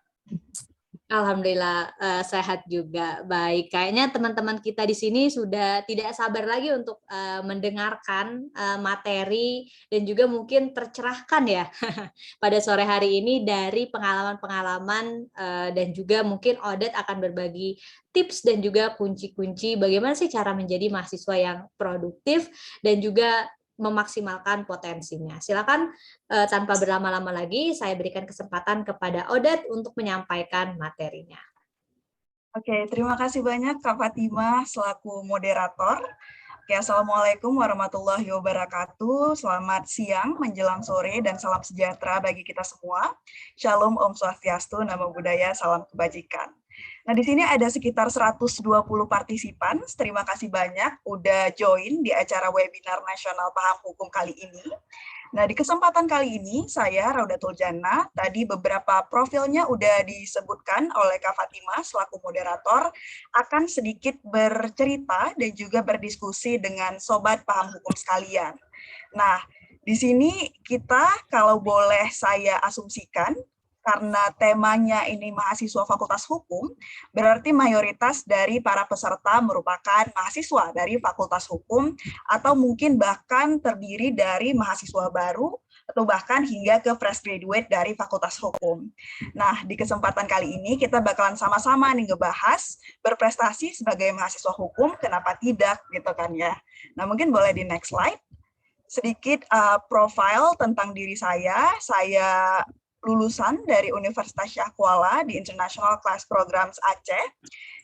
Alhamdulillah sehat juga. Baik, kayaknya teman-teman kita di sini sudah tidak sabar lagi untuk mendengarkan materi dan juga mungkin tercerahkan ya pada sore hari ini dari pengalaman-pengalaman dan juga mungkin Odet akan berbagi tips dan juga kunci-kunci bagaimana sih cara menjadi mahasiswa yang produktif dan juga memaksimalkan potensinya. Silakan tanpa berlama-lama lagi, saya berikan kesempatan kepada Odet untuk menyampaikan materinya. Oke, terima kasih banyak Kak Fatima selaku moderator. Oke, Assalamualaikum warahmatullahi wabarakatuh. Selamat siang, menjelang sore, dan salam sejahtera bagi kita semua. Shalom, Om Swastiastu, Namo Buddhaya, salam kebajikan. Nah, di sini ada sekitar 120 partisipan. Terima kasih banyak udah join di acara webinar nasional Paham Hukum kali ini. Nah, di kesempatan kali ini saya Raudatul Jannah, tadi beberapa profilnya udah disebutkan oleh Kak Fatima selaku moderator, akan sedikit bercerita dan juga berdiskusi dengan sobat Paham Hukum sekalian. Nah, di sini kita kalau boleh saya asumsikan, karena temanya ini mahasiswa Fakultas Hukum, berarti mayoritas dari para peserta merupakan mahasiswa dari Fakultas Hukum, atau mungkin bahkan terdiri dari mahasiswa baru, atau bahkan hingga ke fresh graduate dari Fakultas Hukum. Nah, di kesempatan kali ini kita bakalan sama-sama nih ngebahas berprestasi sebagai mahasiswa hukum, kenapa tidak gitu kan ya. Nah, mungkin boleh di next slide. Sedikit profile tentang diri saya lulusan dari Universitas Syah Kuala di International Class Programs Aceh,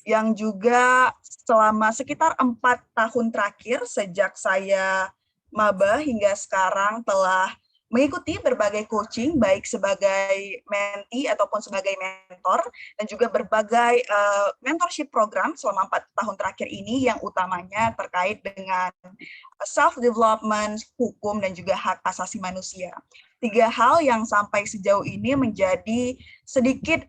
yang juga selama sekitar 4 tahun terakhir sejak saya maba hingga sekarang telah mengikuti berbagai coaching, baik sebagai mentee ataupun sebagai mentor, dan juga berbagai mentorship program selama 4 tahun terakhir ini yang utamanya terkait dengan self-development, hukum, dan juga hak asasi manusia. 3 hal yang sampai sejauh ini menjadi sedikit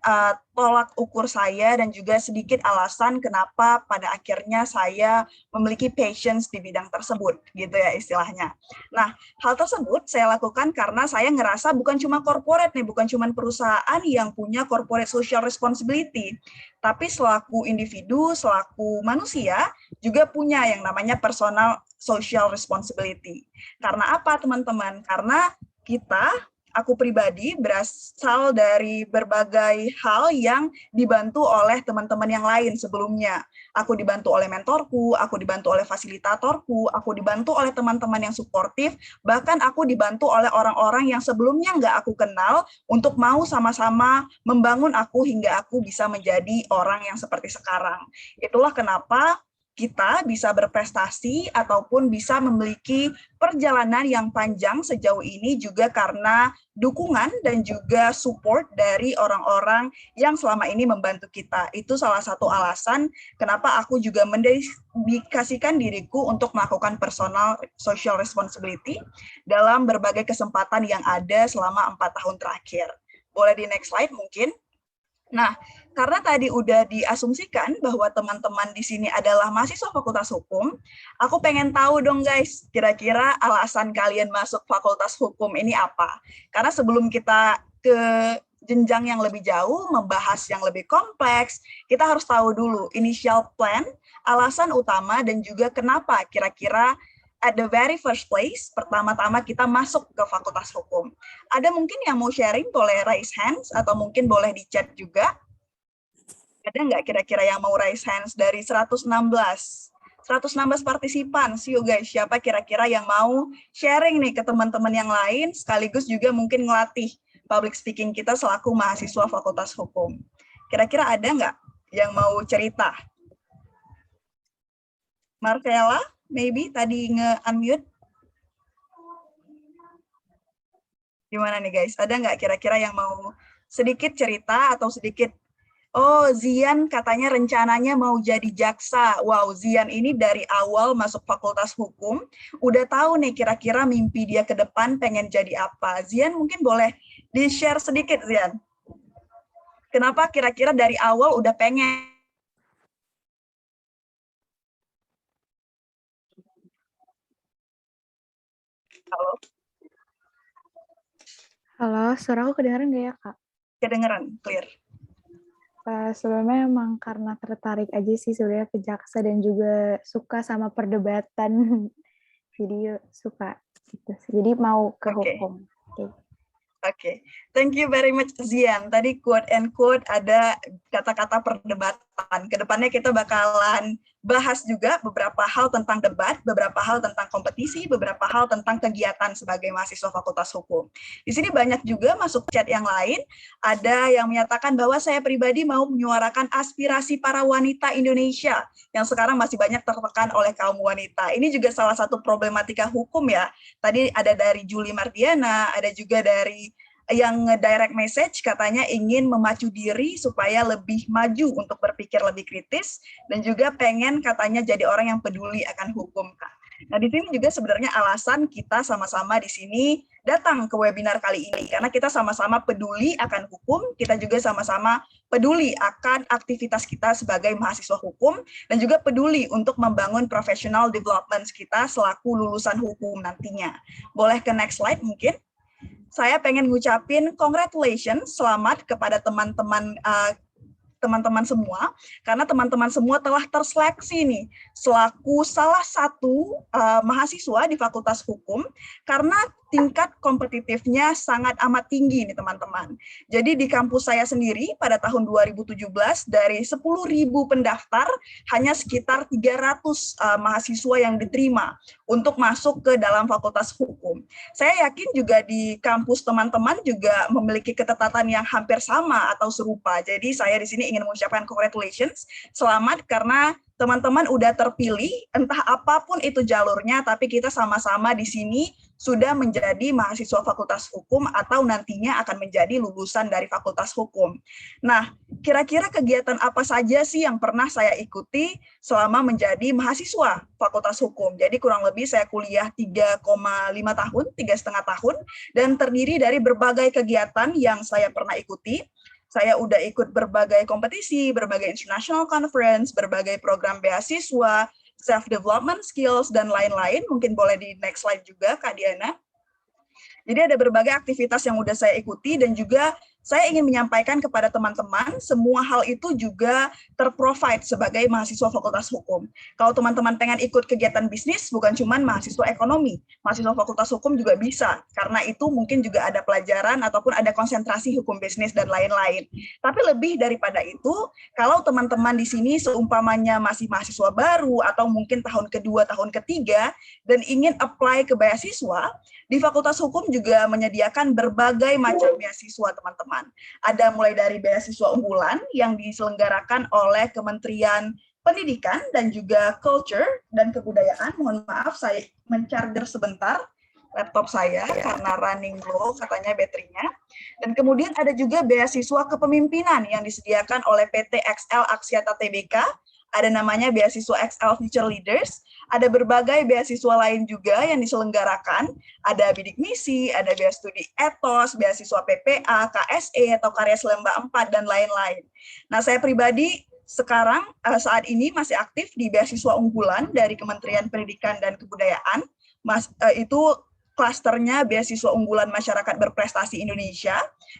tolak ukur saya dan juga sedikit alasan kenapa pada akhirnya saya memiliki patience di bidang tersebut, gitu ya istilahnya. Nah, hal tersebut saya lakukan karena saya ngerasa bukan cuma corporate nih, bukan cuma perusahaan yang punya corporate social responsibility, tapi selaku individu, selaku manusia juga punya yang namanya personal social responsibility. Karena apa, teman-teman? Karena aku pribadi berasal dari berbagai hal yang dibantu oleh teman-teman yang lain sebelumnya. Aku dibantu oleh mentorku, aku dibantu oleh fasilitatorku, aku dibantu oleh teman-teman yang suportif, bahkan aku dibantu oleh orang-orang yang sebelumnya nggak aku kenal untuk mau sama-sama membangun aku hingga aku bisa menjadi orang yang seperti sekarang. Itulah kenapa kita bisa berprestasi ataupun bisa memiliki perjalanan yang panjang sejauh ini juga karena dukungan dan juga support dari orang-orang yang selama ini membantu kita. Itu salah satu alasan kenapa aku juga mendedikasikan diriku untuk melakukan personal social responsibility dalam berbagai kesempatan yang ada selama 4 tahun terakhir. Boleh di next slide mungkin? Nah, karena tadi udah diasumsikan bahwa teman-teman di sini adalah mahasiswa Fakultas Hukum, aku pengen tahu dong guys, kira-kira alasan kalian masuk Fakultas Hukum ini apa? Karena sebelum kita ke jenjang yang lebih jauh, membahas yang lebih kompleks, kita harus tahu dulu initial plan, alasan utama, dan juga kenapa kira-kira at the very first place, pertama-tama kita masuk ke Fakultas Hukum. Ada mungkin yang mau sharing, boleh raise hands, atau mungkin boleh di chat juga. Ada nggak kira-kira yang mau raise hands dari 116? 116 partisipan, see you guys, siapa kira-kira yang mau sharing nih ke teman-teman yang lain, sekaligus juga mungkin ngelatih public speaking kita selaku mahasiswa Fakultas Hukum. Kira-kira ada nggak yang mau cerita? Marcella? Maybe tadi nge-unmute. Gimana nih guys? Ada nggak kira-kira yang mau sedikit cerita atau sedikit, oh Zian katanya rencananya mau jadi jaksa. Wow, Zian ini dari awal masuk Fakultas Hukum, udah tahu nih kira-kira mimpi dia ke depan pengen jadi apa. Zian mungkin boleh di-share sedikit Zian. Kenapa kira-kira dari awal udah pengen? Halo? Halo, suara aku kedengeran nggak ya, Kak? Kedengeran, clear. Sebelumnya emang karena tertarik aja sih sebenarnya ke jaksa dan juga suka sama perdebatan. Jadi suka gitu. Jadi mau ke hukum. Oke, thank you very much Zian. Tadi quote and quote ada kata-kata perdebatan. Kedepannya kita bakalan bahas juga beberapa hal tentang debat, beberapa hal tentang kompetisi, beberapa hal tentang kegiatan sebagai mahasiswa Fakultas Hukum. Di sini banyak juga masuk chat yang lain. Ada yang menyatakan bahwa saya pribadi mau menyuarakan aspirasi para wanita Indonesia yang sekarang masih banyak tertekan oleh kaum wanita. Ini juga salah satu problematika hukum ya. Tadi ada dari Julie Mardiana, ada juga dari yang direct message katanya ingin memacu diri supaya lebih maju untuk berpikir lebih kritis dan juga pengen katanya jadi orang yang peduli akan hukum. Nah, di sini juga sebenarnya alasan kita sama-sama di sini datang ke webinar kali ini karena kita sama-sama peduli akan hukum, kita juga sama-sama peduli akan aktivitas kita sebagai mahasiswa hukum dan juga peduli untuk membangun professional development kita selaku lulusan hukum nantinya. Boleh ke next slide mungkin? Saya pengen ngucapin congratulations, selamat kepada teman-teman semua, karena teman-teman semua telah terseleksi nih selaku salah satu mahasiswa di Fakultas Hukum, karena tingkat kompetitifnya sangat amat tinggi nih teman-teman. Jadi di kampus saya sendiri pada tahun 2017 dari 10.000 pendaftar hanya sekitar 300 mahasiswa yang diterima untuk masuk ke dalam fakultas hukum. Saya yakin juga di kampus teman-teman juga memiliki ketetapan yang hampir sama atau serupa. Jadi saya di sini ingin mengucapkan congratulations, selamat karena teman-teman udah terpilih, entah apapun itu jalurnya, tapi kita sama-sama di sini sudah menjadi mahasiswa fakultas hukum atau nantinya akan menjadi lulusan dari fakultas hukum. Nah, kira-kira kegiatan apa saja sih yang pernah saya ikuti selama menjadi mahasiswa fakultas hukum? Jadi kurang lebih saya kuliah 3,5 tahun, 3,5 tahun, dan terdiri dari berbagai kegiatan yang saya pernah ikuti. Saya udah ikut berbagai kompetisi, berbagai international conference, berbagai program beasiswa, self-development skills, dan lain-lain. Mungkin boleh di next slide juga, Kak Diana. Jadi ada berbagai aktivitas yang udah saya ikuti dan juga saya ingin menyampaikan kepada teman-teman semua hal itu juga terprovide sebagai mahasiswa fakultas hukum. Kalau teman-teman pengen ikut kegiatan bisnis, bukan cuma mahasiswa ekonomi, mahasiswa fakultas hukum juga bisa, karena itu mungkin juga ada pelajaran ataupun ada konsentrasi hukum bisnis dan lain-lain. Tapi lebih daripada itu, kalau teman-teman di sini seumpamanya masih mahasiswa baru atau mungkin tahun kedua, tahun ketiga, dan ingin apply ke beasiswa, di Fakultas Hukum juga menyediakan berbagai macam beasiswa, teman-teman. Ada mulai dari beasiswa unggulan yang diselenggarakan oleh Kementerian Pendidikan dan juga Culture dan Kebudayaan. Mohon maaf, saya mencharger sebentar laptop saya karena running low katanya baterainya. Dan kemudian ada juga beasiswa kepemimpinan yang disediakan oleh PT XL Axiata Tbk. Ada namanya beasiswa XL Future Leaders, ada berbagai beasiswa lain juga yang diselenggarakan, ada bidik misi, ada beasiswa studi etos, beasiswa PPA, KSE, atau karya Selemba 4, dan lain-lain. Nah, saya pribadi sekarang saat ini masih aktif di beasiswa unggulan dari Kementerian Pendidikan dan Kebudayaan, itu klasternya beasiswa unggulan masyarakat berprestasi Indonesia.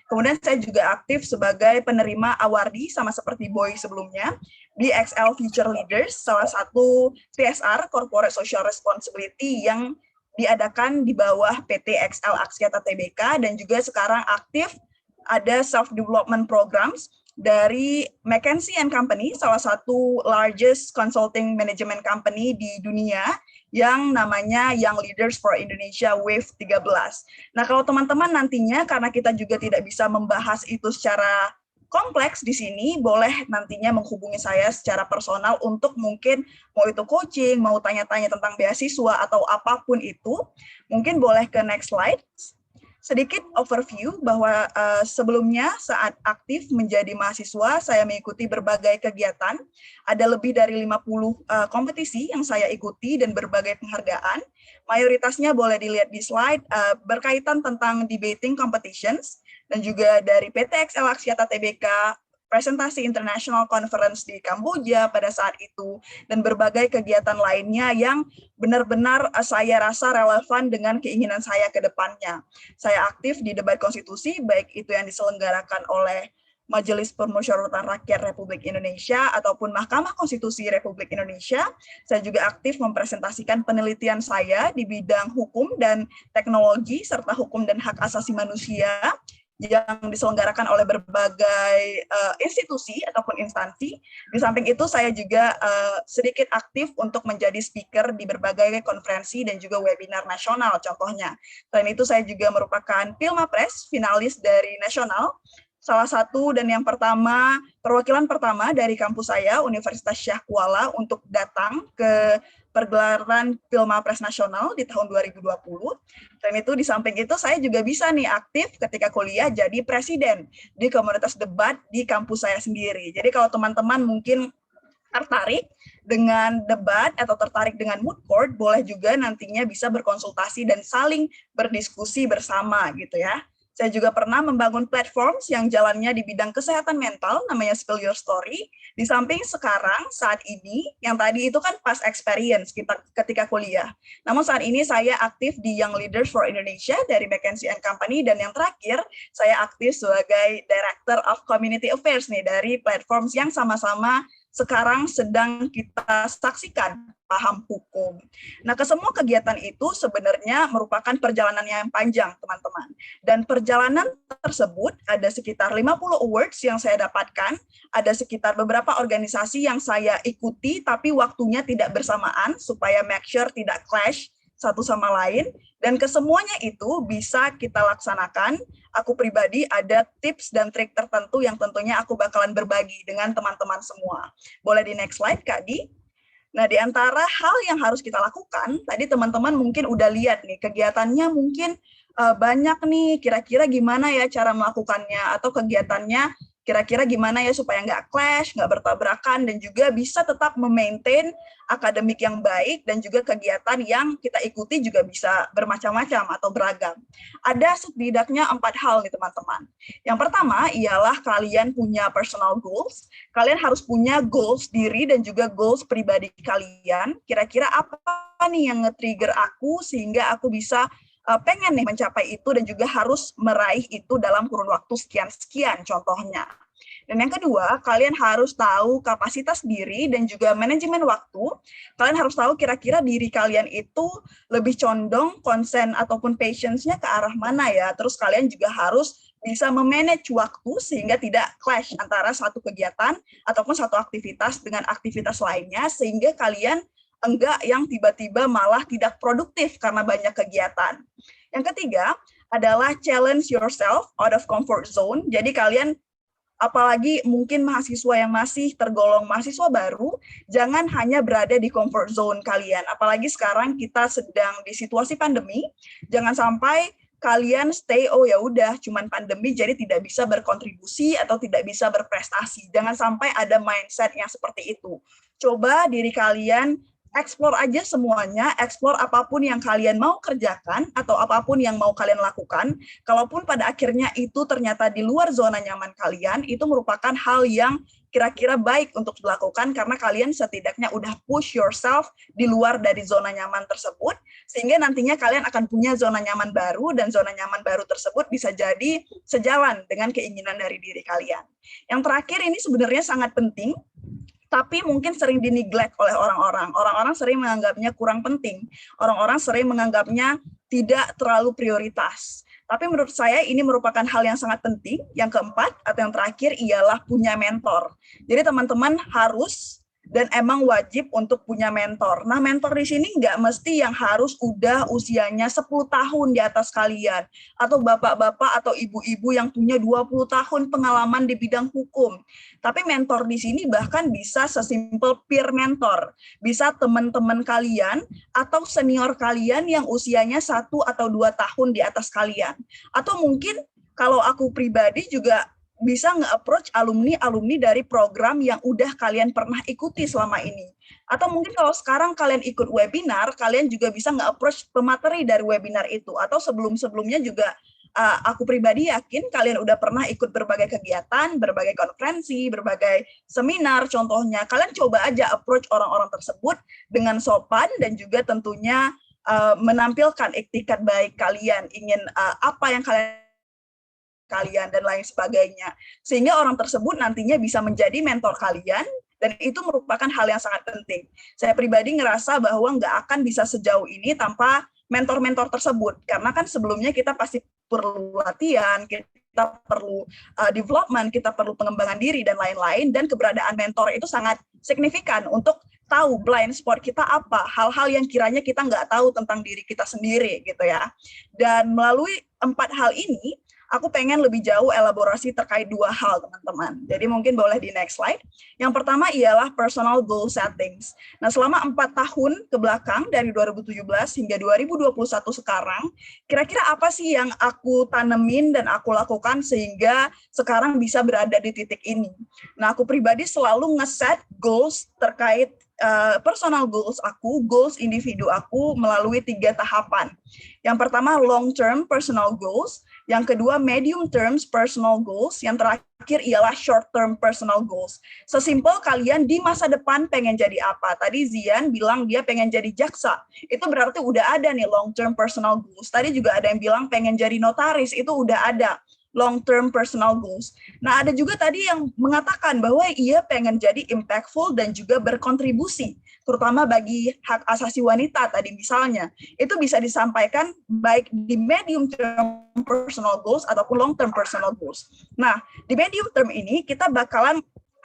Kemudian saya juga aktif sebagai penerima awardee sama seperti Boy sebelumnya di XL Future Leaders, salah satu CSR Corporate Social Responsibility yang diadakan di bawah PT XL Axiata Tbk, dan juga sekarang aktif ada self development programs dari McKinsey & Company, salah satu largest consulting management company di dunia, yang namanya Young Leaders for Indonesia Wave 13. Nah, kalau teman-teman nantinya, karena kita juga tidak bisa membahas itu secara kompleks di sini, boleh nantinya menghubungi saya secara personal untuk mungkin mau itu coaching, mau tanya-tanya tentang beasiswa atau apapun itu, mungkin boleh ke next slide. Sedikit overview bahwa sebelumnya saat aktif menjadi mahasiswa, saya mengikuti berbagai kegiatan, ada lebih dari 50 kompetisi yang saya ikuti dan berbagai penghargaan. Mayoritasnya boleh dilihat di slide, berkaitan tentang debating competitions, dan juga dari PT XL Axiata Tbk, presentasi international conference di Kamboja pada saat itu, dan berbagai kegiatan lainnya yang benar-benar saya rasa relevan dengan keinginan saya ke depannya. Saya aktif di debat konstitusi, baik itu yang diselenggarakan oleh Majelis Permusyawaratan Rakyat Republik Indonesia ataupun Mahkamah Konstitusi Republik Indonesia. Saya juga aktif mempresentasikan penelitian saya di bidang hukum dan teknologi serta hukum dan hak asasi manusia yang diselenggarakan oleh berbagai institusi ataupun instansi. Di samping itu saya juga sedikit aktif untuk menjadi speaker di berbagai konferensi dan juga webinar nasional contohnya. Selain itu saya juga merupakan Pilmapres, finalis dari nasional, salah satu dan yang pertama, perwakilan pertama dari kampus saya, Universitas Syah Kuala, untuk datang ke pergelaran Pilmapres Nasional di tahun 2020. Dan itu di samping itu saya juga bisa nih aktif ketika kuliah jadi presiden di komunitas debat di kampus saya sendiri. Jadi kalau teman-teman mungkin tertarik dengan debat atau tertarik dengan moot court, boleh juga nantinya bisa berkonsultasi dan saling berdiskusi bersama gitu ya. Saya juga pernah membangun platform yang jalannya di bidang kesehatan mental, namanya Spill Your Story. Di samping sekarang, saat ini, yang tadi itu kan past experience kita ketika kuliah. Namun saat ini saya aktif di Young Leaders for Indonesia dari McKinsey & Company, dan yang terakhir, saya aktif sebagai Director of Community Affairs nih dari platform yang sama-sama sekarang sedang kita saksikan, paham hukum. Nah, kesemua kegiatan itu sebenarnya merupakan perjalanan yang panjang, teman-teman. Dan perjalanan tersebut ada sekitar 50 awards yang saya dapatkan, ada sekitar beberapa organisasi yang saya ikuti, tapi waktunya tidak bersamaan, supaya make sure tidak clash satu sama lain, dan kesemuanya itu bisa kita laksanakan. Aku pribadi ada tips dan trik tertentu yang tentunya aku bakalan berbagi dengan teman-teman semua. Boleh di next slide, Kak Di? Nah, di antara hal yang harus kita lakukan, tadi teman-teman mungkin udah lihat nih, kegiatannya mungkin banyak nih, kira-kira gimana ya cara melakukannya, atau kegiatannya kira-kira gimana ya supaya nggak clash, nggak bertabrakan, dan juga bisa tetap memaintain akademik yang baik, dan juga kegiatan yang kita ikuti juga bisa bermacam-macam atau beragam. Ada setidaknya 4 hal nih teman-teman. Yang pertama ialah kalian punya personal goals, kalian harus punya goals diri dan juga goals pribadi kalian, kira-kira apa nih yang nge-trigger aku sehingga aku bisa pengen nih mencapai itu dan juga harus meraih itu dalam kurun waktu sekian-sekian contohnya. Dan yang kedua, kalian harus tahu kapasitas diri dan juga manajemen waktu. Kalian harus tahu kira-kira diri kalian itu lebih condong, konsen ataupun patience-nya ke arah mana ya. Terus kalian juga harus bisa memanage waktu sehingga tidak clash antara satu kegiatan ataupun satu aktivitas dengan aktivitas lainnya, sehingga kalian enggak yang tiba-tiba malah tidak produktif karena banyak kegiatan. Yang ketiga adalah challenge yourself out of comfort zone. Jadi kalian, apalagi mungkin mahasiswa yang masih tergolong mahasiswa baru, jangan hanya berada di comfort zone kalian. Apalagi sekarang kita sedang di situasi pandemi, jangan sampai kalian stay, oh ya udah cuman pandemi jadi tidak bisa berkontribusi atau tidak bisa berprestasi. Jangan sampai ada mindset yang seperti itu. Coba diri kalian explore aja semuanya, explore apapun yang kalian mau kerjakan atau apapun yang mau kalian lakukan. Kalaupun pada akhirnya itu ternyata di luar zona nyaman kalian, itu merupakan hal yang kira-kira baik untuk dilakukan karena kalian setidaknya udah push yourself di luar dari zona nyaman tersebut, sehingga nantinya kalian akan punya zona nyaman baru, dan zona nyaman baru tersebut bisa jadi sejalan dengan keinginan dari diri kalian. Yang terakhir ini sebenarnya sangat penting, tapi mungkin sering dineglect oleh orang-orang. Orang-orang sering menganggapnya kurang penting. Orang-orang sering menganggapnya tidak terlalu prioritas. Tapi menurut saya ini merupakan hal yang sangat penting. Yang keempat atau yang terakhir ialah punya mentor. Jadi teman-teman harus dan emang wajib untuk punya mentor. Nah, mentor di sini nggak mesti yang harus udah usianya 10 tahun di atas kalian, atau bapak-bapak atau ibu-ibu yang punya 20 tahun pengalaman di bidang hukum. Tapi mentor di sini bahkan bisa sesimpel peer mentor, bisa teman-teman kalian atau senior kalian yang usianya 1 atau 2 tahun di atas kalian. Atau mungkin kalau aku pribadi juga bisa nge-approach alumni-alumni dari program yang udah kalian pernah ikuti selama ini. Atau mungkin kalau sekarang kalian ikut webinar, kalian juga bisa nge-approach pemateri dari webinar itu. Atau sebelum-sebelumnya juga aku pribadi yakin kalian udah pernah ikut berbagai kegiatan, berbagai konferensi, berbagai seminar contohnya. Kalian coba aja approach orang-orang tersebut dengan sopan dan juga tentunya menampilkan iktikat baik kalian, ingin apa yang kalian dan lain sebagainya, sehingga orang tersebut nantinya bisa menjadi mentor kalian, dan itu merupakan hal yang sangat penting. Saya pribadi ngerasa bahwa nggak akan bisa sejauh ini tanpa mentor-mentor tersebut, karena kan sebelumnya kita pasti perlu latihan, kita perlu development, kita perlu pengembangan diri dan lain-lain, dan keberadaan mentor itu sangat signifikan untuk tahu blind spot kita apa, hal-hal yang kiranya kita nggak tahu tentang diri kita sendiri gitu ya. Dan melalui 4 hal ini, aku pengen lebih jauh elaborasi terkait 2 hal, teman-teman. Jadi mungkin boleh di next slide. Yang pertama ialah personal goal settings. Nah, selama 4 tahun ke belakang, dari 2017 hingga 2021 sekarang, kira-kira apa sih yang aku tanemin dan aku lakukan sehingga sekarang bisa berada di titik ini? Nah, aku pribadi selalu nge-set goals terkait personal goals aku, goals individu aku melalui 3 tahapan. Yang pertama long-term personal goals, yang kedua medium-term personal goals, yang terakhir ialah short-term personal goals. Sesimpel kalian di masa depan pengen jadi apa. Tadi Zian bilang dia pengen jadi jaksa, itu berarti udah ada nih long-term personal goals. Tadi juga ada yang bilang pengen jadi notaris, itu udah ada. long-term personal goals. Nah, ada juga tadi yang mengatakan bahwa ia pengen jadi impactful dan juga berkontribusi, terutama bagi hak asasi wanita tadi misalnya. Itu bisa disampaikan baik di medium term personal goals ataupun long term personal goals. Nah, di medium term ini kita bakalan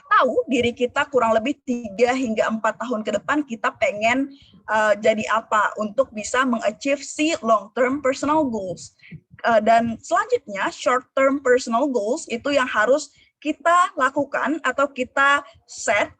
tahu diri kita kurang lebih 3 hingga 4 tahun ke depan kita pengen jadi apa untuk bisa mengachieve si long term personal goals. Dan selanjutnya short term personal goals itu yang harus kita lakukan atau kita set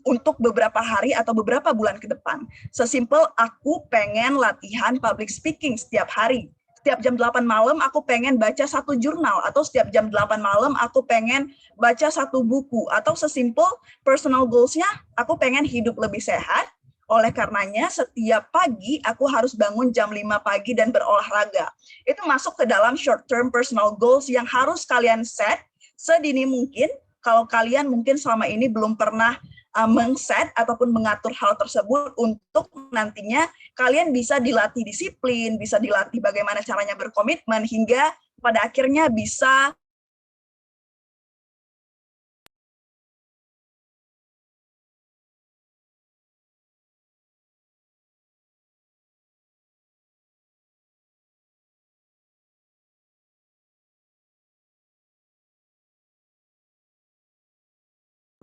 untuk beberapa hari atau beberapa bulan ke depan. Sesimpel aku pengen latihan public speaking setiap hari. Setiap jam 8 malam aku pengen baca 1 jurnal, atau setiap jam 8 malam aku pengen baca 1 buku, atau sesimpel personal goals-nya aku pengen hidup lebih sehat. Oleh karenanya setiap pagi aku harus bangun jam 5 pagi dan berolahraga. Itu masuk ke dalam short term personal goals yang harus kalian set sedini mungkin. Kalau kalian mungkin selama ini belum pernah meng-set ataupun mengatur hal tersebut, untuk nantinya kalian bisa dilatih disiplin, bisa dilatih bagaimana caranya berkomitmen, hingga pada akhirnya bisa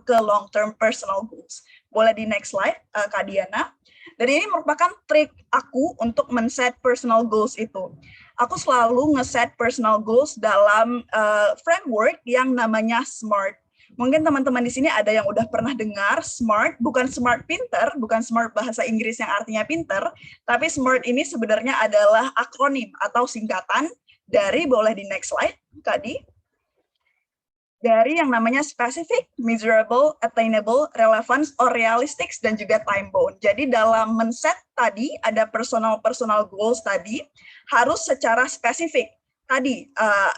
ke long term personal goals. Boleh di next slide, Kak Diana. Dan ini merupakan trik aku untuk men-set personal goals itu. Aku selalu nge-set personal goals dalam framework yang namanya SMART. Mungkin teman-teman di sini ada yang udah pernah dengar SMART, bukan smart pinter, bukan smart bahasa Inggris yang artinya pinter, tapi SMART ini sebenarnya adalah akronim atau singkatan dari, boleh di next slide, Kak Di, dari yang namanya specific, measurable, attainable, relevance, or realistic, dan juga time bound. Jadi dalam men-set tadi, ada personal goals tadi, harus secara spesifik. Tadi,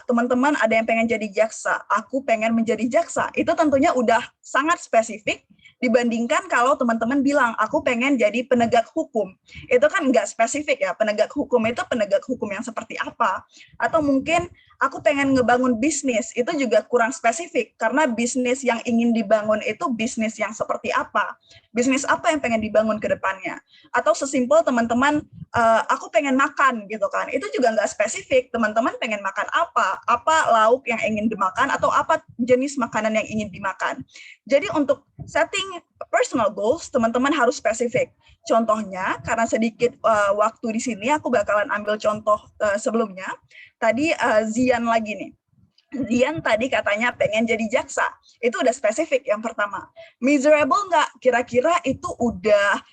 teman-teman ada yang pengen jadi jaksa, aku pengen menjadi jaksa, itu tentunya udah sangat spesifik, dibandingkan kalau teman-teman bilang, aku pengen jadi penegak hukum. Itu kan nggak spesifik ya, penegak hukum itu penegak hukum yang seperti apa. Atau mungkin, aku pengen ngebangun bisnis, itu juga kurang spesifik, karena bisnis yang ingin dibangun itu bisnis yang seperti apa. Bisnis apa yang pengen dibangun ke depannya. Atau sesimpel teman-teman, aku pengen makan gitu kan, itu juga nggak spesifik, teman-teman pengen makan apa lauk yang ingin dimakan, atau apa jenis makanan yang ingin dimakan. Jadi untuk setting personal goals, teman-teman harus spesifik. Contohnya, karena sedikit waktu di sini, aku bakalan ambil contoh sebelumnya. Tadi Zian lagi nih. Zian tadi katanya pengen jadi jaksa. Itu udah spesifik yang pertama. Miserable nggak? Kira-kira itu udah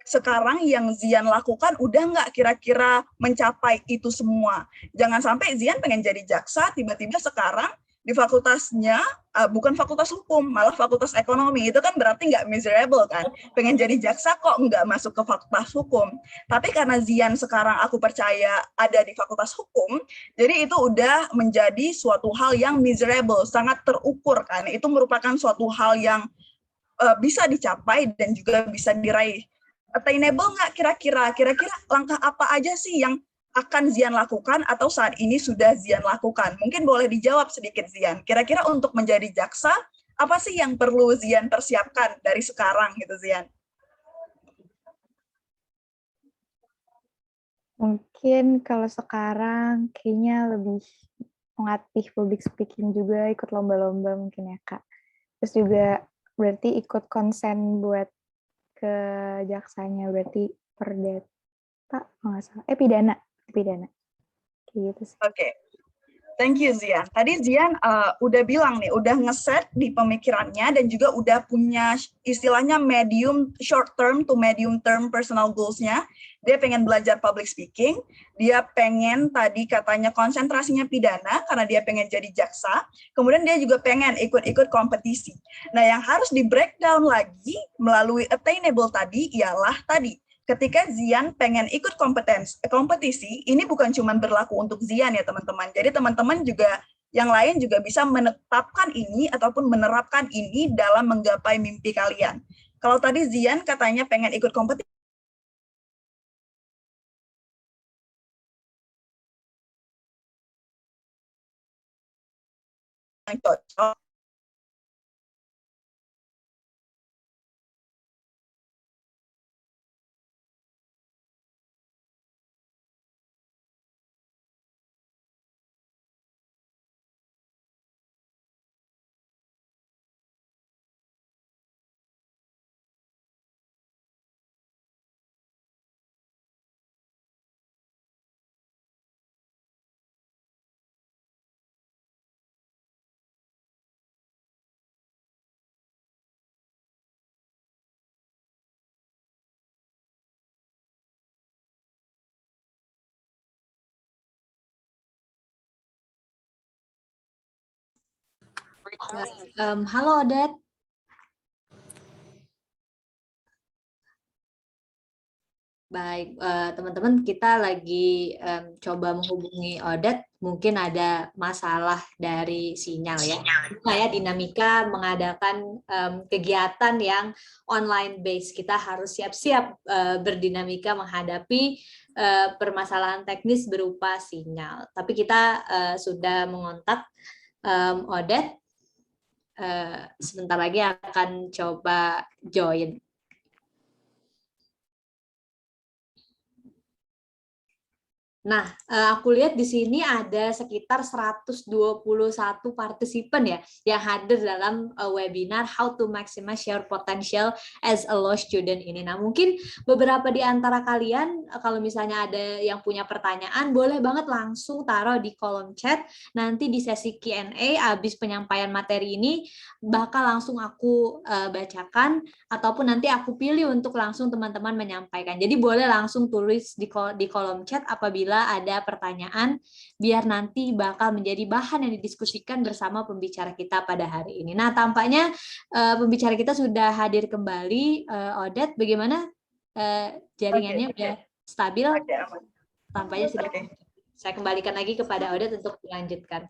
sekarang yang Zian lakukan udah nggak kira-kira mencapai itu semua. Jangan sampai Zian pengen jadi jaksa, tiba-tiba sekarang di fakultasnya bukan fakultas hukum, malah fakultas ekonomi. Itu kan berarti nggak miserable kan. Pengen jadi jaksa kok nggak masuk ke fakultas hukum. Tapi karena Zian sekarang aku percaya ada di fakultas hukum, jadi itu udah menjadi suatu hal yang miserable, sangat terukur kan. Itu merupakan suatu hal yang bisa dicapai dan juga bisa diraih. Attainable nggak kira-kira? Kira-kira langkah apa aja sih yang akan Zian lakukan atau saat ini sudah Zian lakukan? Mungkin boleh dijawab sedikit Zian. Kira-kira untuk menjadi jaksa, apa sih yang perlu Zian persiapkan dari sekarang gitu Zian? Mungkin kalau sekarang kayaknya lebih melatih public speaking juga, ikut lomba-lomba mungkin ya Kak. Terus juga berarti ikut konsen buat ke jaksanya, berarti perdata, nggak salah. Pidana. Kayak gitu sih. Oke. Thank you Zian. Tadi Zian udah bilang nih, udah ngeset di pemikirannya dan juga udah punya istilahnya short term to medium term personal goals-nya. Dia pengen belajar public speaking, dia pengen tadi katanya konsentrasinya pidana karena dia pengen jadi jaksa, kemudian dia juga pengen ikut-ikut kompetisi. Nah yang harus di breakdown lagi melalui attainable tadi ialah tadi, ketika Zian pengen ikut kompetisi, ini bukan cuma berlaku untuk Zian ya teman-teman. Jadi teman-teman juga yang lain juga bisa menetapkan ini ataupun menerapkan ini dalam menggapai mimpi kalian. Kalau tadi Zian katanya pengen ikut kompetisi, yang cocok. Halo Odet. Baik, teman-teman, kita lagi coba menghubungi Odet. Mungkin ada masalah dari sinyal ya. Kayak dinamika mengadakan kegiatan yang online base. Kita harus siap-siap berdinamika menghadapi permasalahan teknis berupa sinyal. Tapi kita sudah mengontak Odet. Sebentar lagi akan coba join. Nah, aku lihat di sini ada sekitar 121 partisipan ya yang hadir dalam webinar How to Maximize Your Potential as a Law Student ini. Nah, mungkin beberapa di antara kalian kalau misalnya ada yang punya pertanyaan, boleh banget langsung taruh di kolom chat. Nanti di sesi Q&A habis penyampaian materi ini bakal langsung aku bacakan ataupun nanti aku pilih untuk langsung teman-teman menyampaikan. Jadi boleh langsung tulis di kolom chat apabila ada pertanyaan, biar nanti bakal menjadi bahan yang didiskusikan bersama pembicara kita pada hari ini. Nah, tampaknya pembicara kita sudah hadir kembali. Odet, bagaimana jaringannya? Udah stabil? Tampaknya sudah. Saya kembalikan lagi kepada Odet untuk melanjutkan.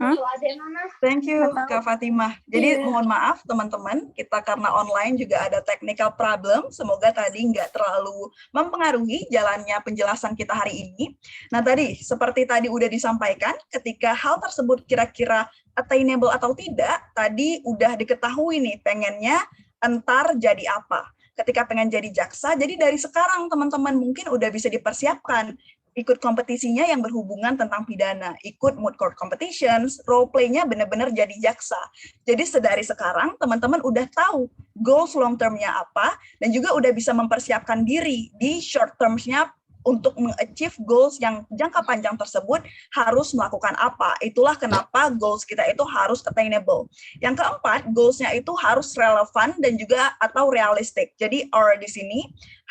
Thank you, Kak Fatimah. Jadi mohon maaf teman-teman, kita karena online juga ada technical problem. Semoga tadi nggak terlalu mempengaruhi jalannya penjelasan kita hari ini. Nah tadi, seperti tadi udah disampaikan, ketika hal tersebut kira-kira attainable atau tidak, tadi udah diketahui nih pengennya entar jadi apa. Ketika pengen jadi jaksa, jadi dari sekarang teman-teman mungkin udah bisa dipersiapkan ikut kompetisinya yang berhubungan tentang pidana, ikut moot court competitions, role play-nya benar-benar jadi jaksa. Jadi sedari sekarang teman-teman udah tahu goals long term-nya apa dan juga udah bisa mempersiapkan diri di short term-nya untuk mengachieve goals yang jangka panjang tersebut harus melakukan apa. Itulah kenapa goals kita itu harus attainable. Yang keempat, goals-nya itu harus relevan dan juga atau realistic. Jadi R di sini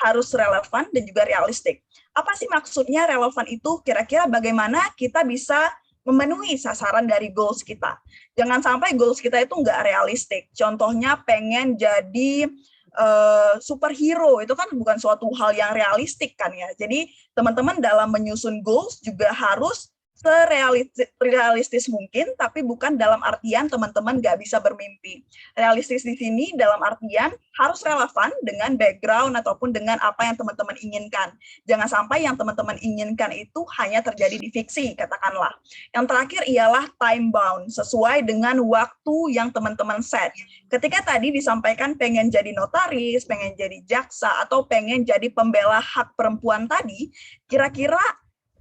harus relevan dan juga realistic. Apa sih maksudnya relevan itu? Kira-kira bagaimana kita bisa memenuhi sasaran dari goals kita. Jangan sampai goals kita itu nggak realistik. Contohnya pengen jadi superhero, itu kan bukan suatu hal yang realistik kan ya. Jadi teman-teman dalam menyusun goals juga harus serealistis mungkin, tapi bukan dalam artian teman-teman nggak bisa bermimpi. Realistis di sini dalam artian harus relevan dengan background ataupun dengan apa yang teman-teman inginkan. Jangan sampai yang teman-teman inginkan itu hanya terjadi di fiksi, katakanlah. Yang terakhir ialah time bound, sesuai dengan waktu yang teman-teman set. Ketika tadi disampaikan pengen jadi notaris, pengen jadi jaksa, atau pengen jadi pembela hak perempuan tadi, kira-kira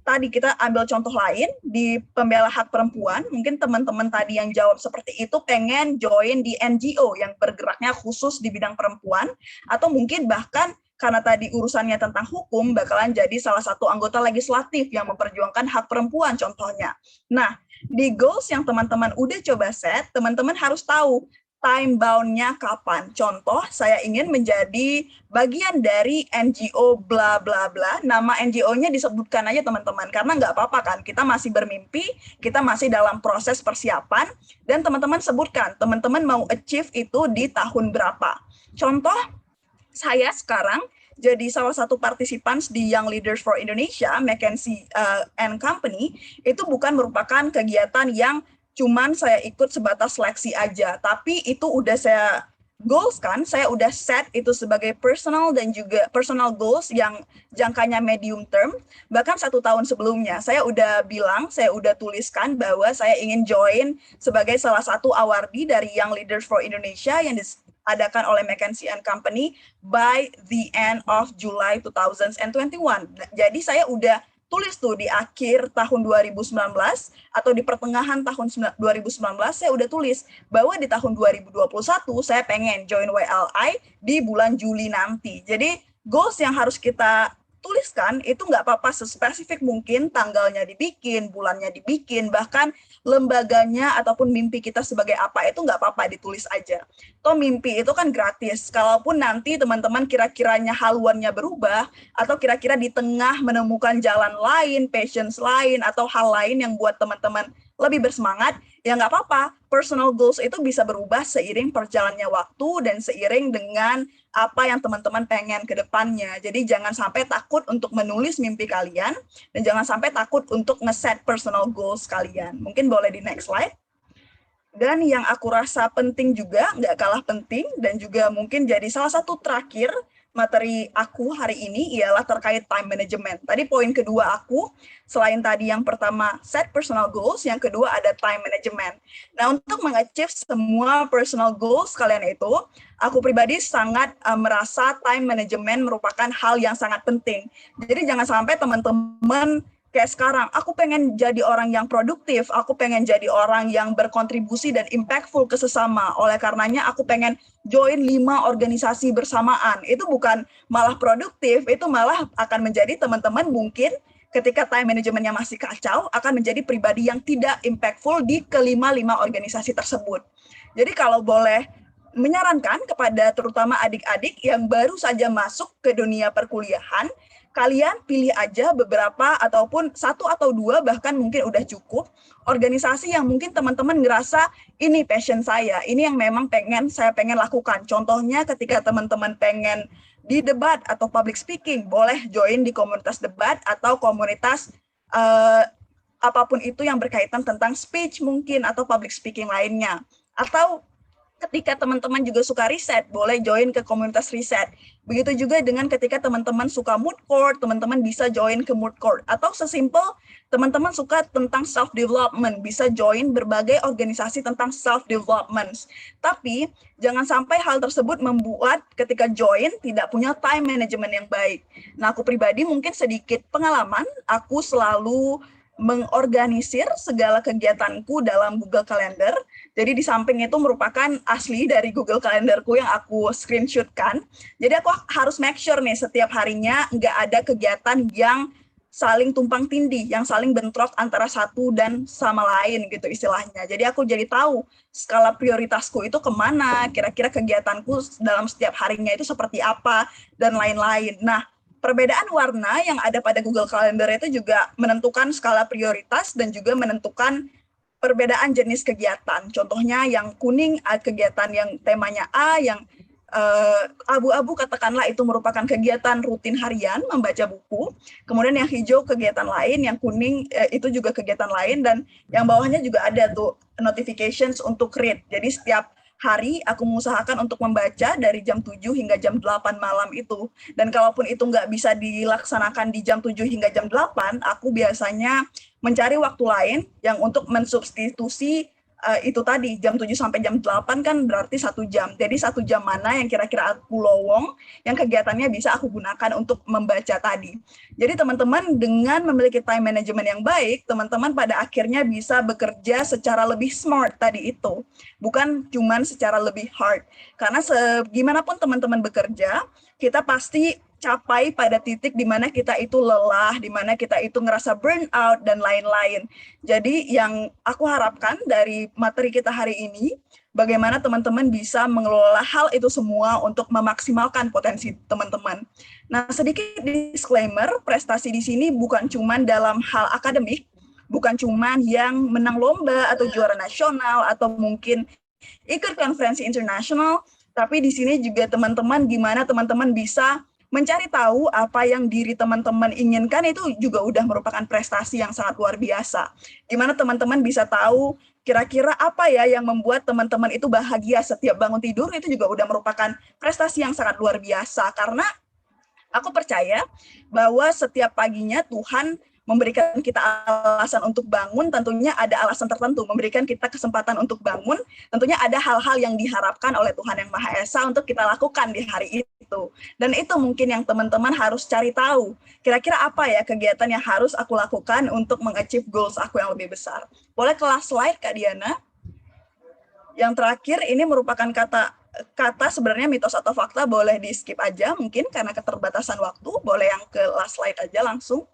tadi kita ambil contoh lain di pembela hak perempuan, mungkin teman-teman tadi yang jawab seperti itu pengen join di NGO yang bergeraknya khusus di bidang perempuan, atau mungkin bahkan karena tadi urusannya tentang hukum, bakalan jadi salah satu anggota legislatif yang memperjuangkan hak perempuan contohnya. Nah, di goals yang teman-teman udah coba set, teman-teman harus tahu time bound-nya kapan. Contoh, saya ingin menjadi bagian dari NGO bla bla bla. Nama NGO-nya disebutkan aja teman-teman, karena nggak apa-apa kan, kita masih bermimpi, kita masih dalam proses persiapan, dan teman-teman sebutkan, teman-teman mau achieve itu di tahun berapa. Contoh, saya sekarang jadi salah satu partisipan di Young Leaders for Indonesia, McKinsey and Company, itu bukan merupakan kegiatan yang cuman saya ikut sebatas seleksi aja, tapi itu udah saya goals kan, saya udah set itu sebagai personal dan juga personal goals yang jangkanya medium term. Bahkan 1 tahun sebelumnya, saya udah bilang, saya udah tuliskan bahwa saya ingin join sebagai salah satu awardee dari Young Leaders for Indonesia yang diadakan oleh McKinsey & Company by the end of July 2021. Jadi saya udah tulis tuh di akhir tahun 2019 atau di pertengahan tahun 2019 saya udah tulis bahwa di tahun 2021 saya pengen join WLI di bulan Juli nanti. Jadi goals yang harus kita tuliskan itu nggak apa-apa sespesifik mungkin, tanggalnya dibikin, bulannya dibikin, bahkan lembaganya ataupun mimpi kita sebagai apa itu nggak apa-apa ditulis aja. Toh mimpi itu kan gratis, kalaupun nanti teman-teman kira-kiranya haluannya berubah, atau kira-kira di tengah menemukan jalan lain, passions lain, atau hal lain yang buat teman-teman lebih bersemangat, ya nggak apa-apa. Personal goals itu bisa berubah seiring perjalannya waktu dan seiring dengan apa yang teman-teman pengen ke depannya. Jadi jangan sampai takut untuk menulis mimpi kalian, dan jangan sampai takut untuk nge-set personal goals kalian. Mungkin boleh di next slide. Dan yang aku rasa penting juga, nggak kalah penting, dan juga mungkin jadi salah satu terakhir materi aku hari ini ialah terkait time management. Tadi poin kedua aku, selain tadi yang pertama set personal goals, yang kedua ada time management. Nah, untuk mengachieve semua personal goals kalian itu, aku pribadi sangat merasa time management merupakan hal yang sangat penting. Jadi jangan sampai teman-teman kayak sekarang, aku pengen jadi orang yang produktif, aku pengen jadi orang yang berkontribusi dan impactful ke sesama. Oleh karenanya aku pengen join 5 organisasi bersamaan. Itu bukan malah produktif, itu malah akan menjadi teman-teman mungkin ketika time managementnya masih kacau, akan menjadi pribadi yang tidak impactful di kelima-lima organisasi tersebut. Jadi kalau boleh menyarankan kepada terutama adik-adik yang baru saja masuk ke dunia perkuliahan, kalian pilih aja beberapa ataupun 1 atau 2 bahkan mungkin udah cukup organisasi yang mungkin teman-teman ngerasa ini passion saya, ini yang memang saya pengen lakukan. Contohnya ketika teman-teman pengen di debat atau public speaking, boleh join di komunitas debat atau komunitas apapun itu yang berkaitan tentang speech mungkin atau public speaking lainnya. Atau ketika teman-teman juga suka riset, boleh join ke komunitas riset. Begitu juga dengan ketika teman-teman suka mood court, teman-teman bisa join ke mood court. Atau sesimpel teman-teman suka tentang self-development, bisa join berbagai organisasi tentang self-development. Tapi jangan sampai hal tersebut membuat ketika join tidak punya time management yang baik. Nah, aku pribadi mungkin sedikit pengalaman, aku selalu mengorganisir segala kegiatanku dalam Google Calendar. Jadi di samping itu merupakan asli dari Google Calendarku yang aku screenshotkan. Jadi aku harus make sure nih setiap harinya nggak ada kegiatan yang saling tumpang tindih, yang saling bentrok antara satu dan sama lain gitu istilahnya. Jadi aku jadi tahu skala prioritasku itu kemana, kira-kira kegiatanku dalam setiap harinya itu seperti apa, dan lain-lain. Nah, perbedaan warna yang ada pada Google Calendar itu juga menentukan skala prioritas dan juga menentukan perbedaan jenis kegiatan. Contohnya yang kuning kegiatan yang temanya A, yang abu-abu katakanlah itu merupakan kegiatan rutin harian membaca buku. Kemudian yang hijau kegiatan lain, yang kuning itu juga kegiatan lain, dan yang bawahnya juga ada tuh notifications untuk read. Jadi setiap hari aku mengusahakan untuk membaca dari jam 7 hingga jam 8 malam itu. Dan kalaupun itu nggak bisa dilaksanakan di jam 7 hingga jam 8, aku biasanya mencari waktu lain yang untuk mensubstitusi itu tadi, jam 7 sampai jam 8 kan berarti 1 jam. Jadi 1 jam mana yang kira-kira aku lowong, yang kegiatannya bisa aku gunakan untuk membaca tadi. Jadi teman-teman dengan memiliki time management yang baik, teman-teman pada akhirnya bisa bekerja secara lebih smart tadi itu. Bukan cuman secara lebih hard. Karena segimanapun teman-teman bekerja, kita pasti capai pada titik di mana kita itu lelah, di mana kita itu ngerasa burnout, dan lain-lain. Jadi yang aku harapkan dari materi kita hari ini, bagaimana teman-teman bisa mengelola hal itu semua untuk memaksimalkan potensi teman-teman. Nah, sedikit disclaimer, prestasi di sini bukan cuma dalam hal akademik, bukan cuma yang menang lomba atau juara nasional, atau mungkin ikut konferensi internasional, tapi di sini juga teman-teman gimana teman-teman bisa mencari tahu apa yang diri teman-teman inginkan, itu juga udah merupakan prestasi yang sangat luar biasa. Gimana teman-teman bisa tahu kira-kira apa ya yang membuat teman-teman itu bahagia setiap bangun tidur, itu juga udah merupakan prestasi yang sangat luar biasa. Karena aku percaya bahwa setiap paginya Tuhan memberikan kita alasan untuk bangun, tentunya ada alasan tertentu, memberikan kita kesempatan untuk bangun, tentunya ada hal-hal yang diharapkan oleh Tuhan Yang Maha Esa untuk kita lakukan di hari itu. Dan itu mungkin yang teman-teman harus cari tahu, kira-kira apa ya kegiatan yang harus aku lakukan untuk meng-achieve goals aku yang lebih besar. Boleh kelas slide, Kak Diana? Yang terakhir, ini merupakan kata sebenarnya mitos atau fakta, boleh di skip aja mungkin karena keterbatasan waktu, boleh yang ke last slide aja langsung.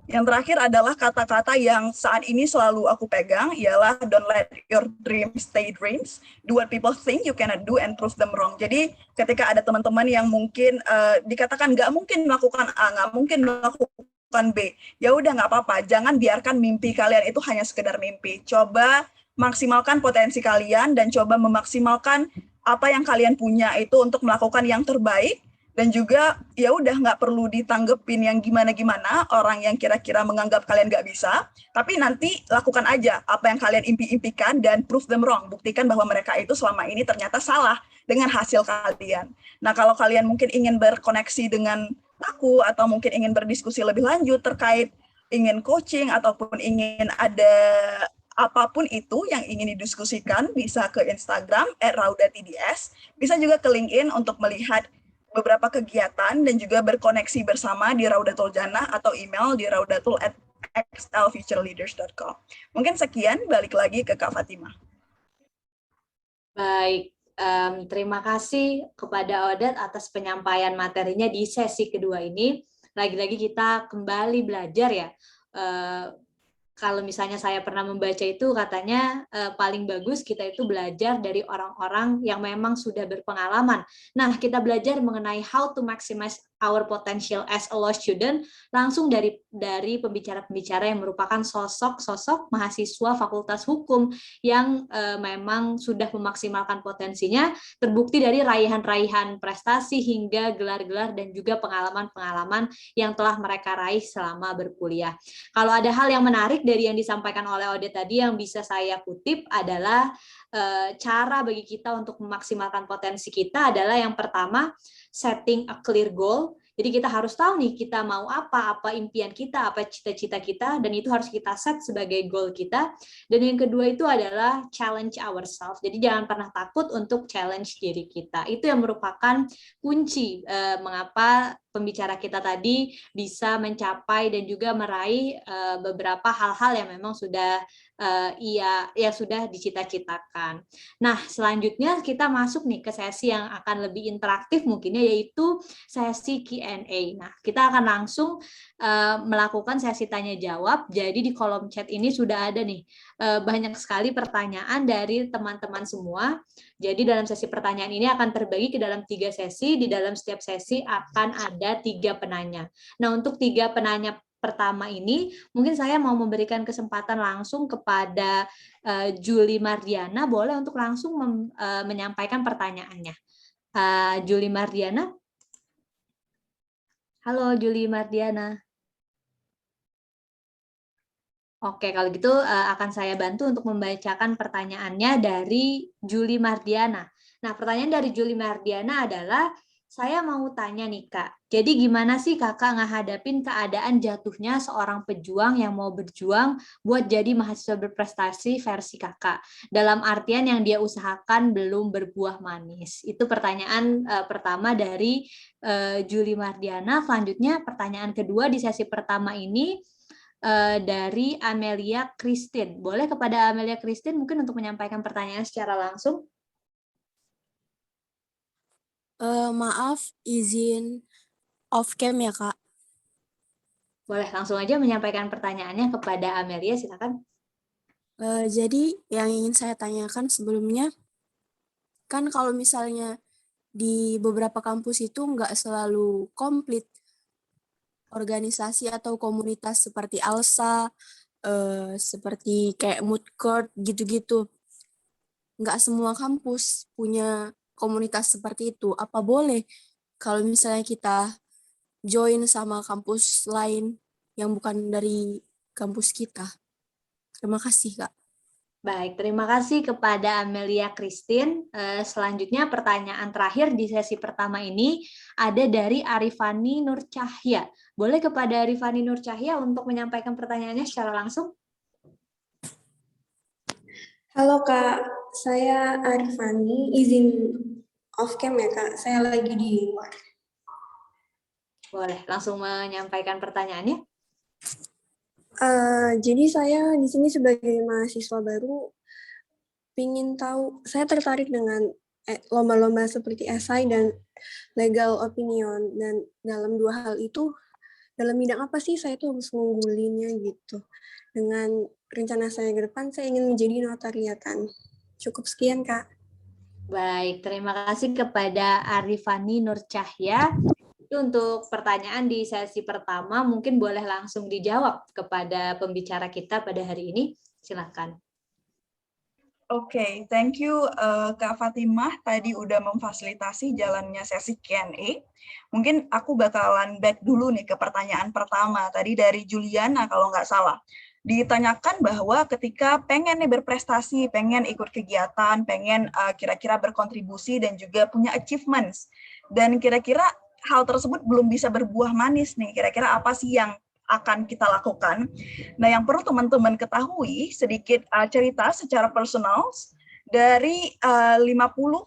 Yang terakhir adalah kata-kata yang saat ini selalu aku pegang, ialah don't let your dreams stay dreams, do what people think you cannot do and prove them wrong. Jadi ketika ada teman-teman yang mungkin dikatakan nggak mungkin melakukan A, nggak mungkin melakukan B, ya udah nggak apa-apa, jangan biarkan mimpi kalian itu hanya sekedar mimpi. Coba maksimalkan potensi kalian dan coba memaksimalkan apa yang kalian punya itu untuk melakukan yang terbaik. Dan juga ya udah nggak perlu ditanggepin yang gimana-gimana orang yang kira-kira menganggap kalian nggak bisa, tapi nanti lakukan aja apa yang kalian impi-impikan dan prove them wrong, buktikan bahwa mereka itu selama ini ternyata salah dengan hasil kalian. Nah, kalau kalian mungkin ingin berkoneksi dengan aku atau mungkin ingin berdiskusi lebih lanjut terkait ingin coaching ataupun ingin ada apapun itu yang ingin didiskusikan, bisa ke Instagram @raudatds, bisa juga ke LinkedIn untuk melihat beberapa kegiatan dan juga berkoneksi bersama di Raudatul Jannah atau email di raudatul@xlfutureleaders.com. Mungkin sekian, balik lagi ke Kak Fatimah. Baik, terima kasih kepada Odet atas penyampaian materinya di sesi kedua ini. Lagi-lagi kita kembali belajar ya. Kalau misalnya saya pernah membaca itu katanya paling bagus kita itu belajar dari orang-orang yang memang sudah berpengalaman. Nah, kita belajar mengenai how to maximize our potential as a law student langsung dari pembicara-pembicara yang merupakan sosok-sosok mahasiswa Fakultas Hukum yang memang sudah memaksimalkan potensinya, terbukti dari raihan-raihan prestasi hingga gelar-gelar dan juga pengalaman-pengalaman yang telah mereka raih selama berkuliah. Kalau ada hal yang menarik dari yang disampaikan oleh Odet tadi yang bisa saya kutip adalah cara bagi kita untuk memaksimalkan potensi kita adalah yang pertama, setting a clear goal. Jadi kita harus tahu nih kita mau apa impian kita, apa cita-cita kita, dan itu harus kita set sebagai goal kita. Dan yang kedua itu adalah challenge ourselves. Jadi jangan pernah takut untuk challenge diri kita. Itu yang merupakan kunci mengapa pembicara kita tadi bisa mencapai dan juga meraih beberapa hal-hal yang memang sudah sudah dicita-citakan. Nah, selanjutnya kita masuk nih ke sesi yang akan lebih interaktif mungkinnya, yaitu sesi Q&A. Nah, kita akan langsung melakukan sesi tanya jawab. Jadi di kolom chat ini sudah ada nih banyak sekali pertanyaan dari teman-teman semua. Jadi dalam sesi pertanyaan ini akan terbagi ke dalam 3 sesi. Di dalam setiap sesi akan ada 3 penanya. Nah, untuk 3 penanya pertama ini, mungkin saya mau memberikan kesempatan langsung kepada Julie Mardiana, boleh untuk langsung menyampaikan pertanyaannya. Julie Mardiana? Halo Julie Mardiana. Oke, kalau gitu akan saya bantu untuk membacakan pertanyaannya dari Julie Mardiana. Nah, pertanyaan dari Julie Mardiana adalah, saya mau tanya nih Kak, jadi gimana sih Kakak ngehadapin keadaan jatuhnya seorang pejuang yang mau berjuang buat jadi mahasiswa berprestasi versi Kakak? Dalam artian yang dia usahakan belum berbuah manis. Itu pertanyaan pertama dari Julie Mardiana. Selanjutnya pertanyaan kedua di sesi pertama ini dari Amelia Christine. Boleh kepada Amelia Christine mungkin untuk menyampaikan pertanyaan secara langsung? Maaf, izin off cam ya, Kak. Boleh langsung aja menyampaikan pertanyaannya kepada Amelia, silakan. Jadi yang ingin saya tanyakan sebelumnya, kan kalau misalnya di beberapa kampus itu nggak selalu komplit organisasi atau komunitas seperti ALSA, seperti kayak Mood Court gitu-gitu. Nggak semua kampus punya komunitas seperti itu. Apa boleh kalau misalnya kita join sama kampus lain yang bukan dari kampus kita? Terima kasih, Kak. Baik, terima kasih kepada Amelia Christine. Selanjutnya pertanyaan terakhir di sesi pertama ini ada dari Arifani Nur Cahya. Boleh kepada Arifani Nur Cahya untuk menyampaikan pertanyaannya secara langsung? Halo Kak, saya Arifani, izin off cam ya Kak, saya lagi di luar. Boleh, langsung menyampaikan pertanyaannya. Jadi saya di sini sebagai mahasiswa baru, ingin tahu, saya tertarik dengan lomba-lomba seperti esai dan legal opinion, dan dalam dua hal itu, dalam bidang apa sih saya tuh harus ngunggulinnya gitu. Dengan rencana saya ke depan, saya ingin menjadi notariatan. Cukup sekian Kak. Baik, terima kasih kepada Arifani Nur Cahya. Untuk pertanyaan di sesi pertama mungkin boleh langsung dijawab kepada pembicara kita pada hari ini. Silakan. Oke, thank you Kak Fatimah tadi udah memfasilitasi jalannya sesi Q&A. Mungkin aku bakalan back dulu nih ke pertanyaan pertama tadi dari Juliana kalau nggak salah. Ditanyakan bahwa ketika pengen nih berprestasi, pengen ikut kegiatan, pengen kira-kira berkontribusi dan juga punya achievements. Dan kira-kira hal tersebut belum bisa berbuah manis nih, kira-kira apa sih yang akan kita lakukan? Nah, yang perlu teman-teman ketahui, sedikit cerita secara personal, dari 50